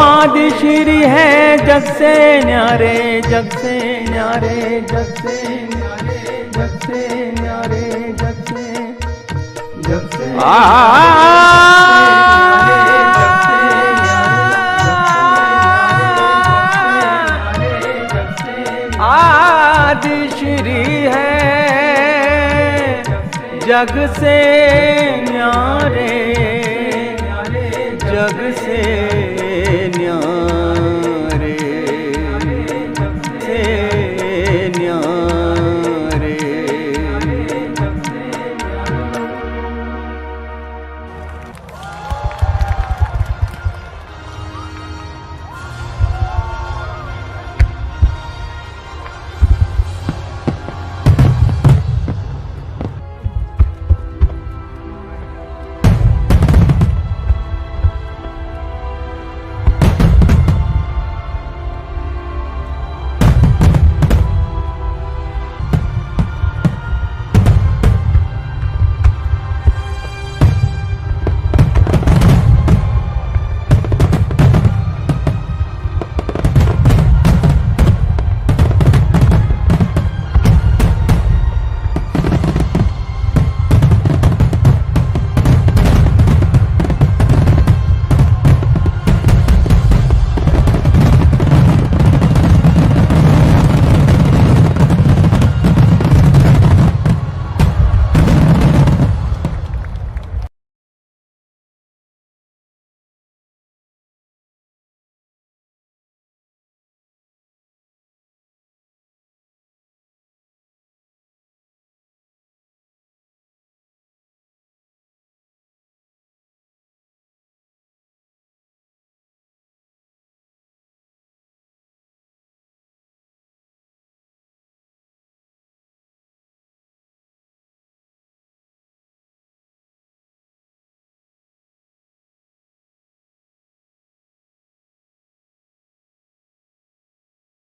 आदि श्री है जग से न्यारे, जग से न्यारे, जग से न्यारे, जग से न्यारे, जग से, जग से आदि श्री है जग से न्यारे।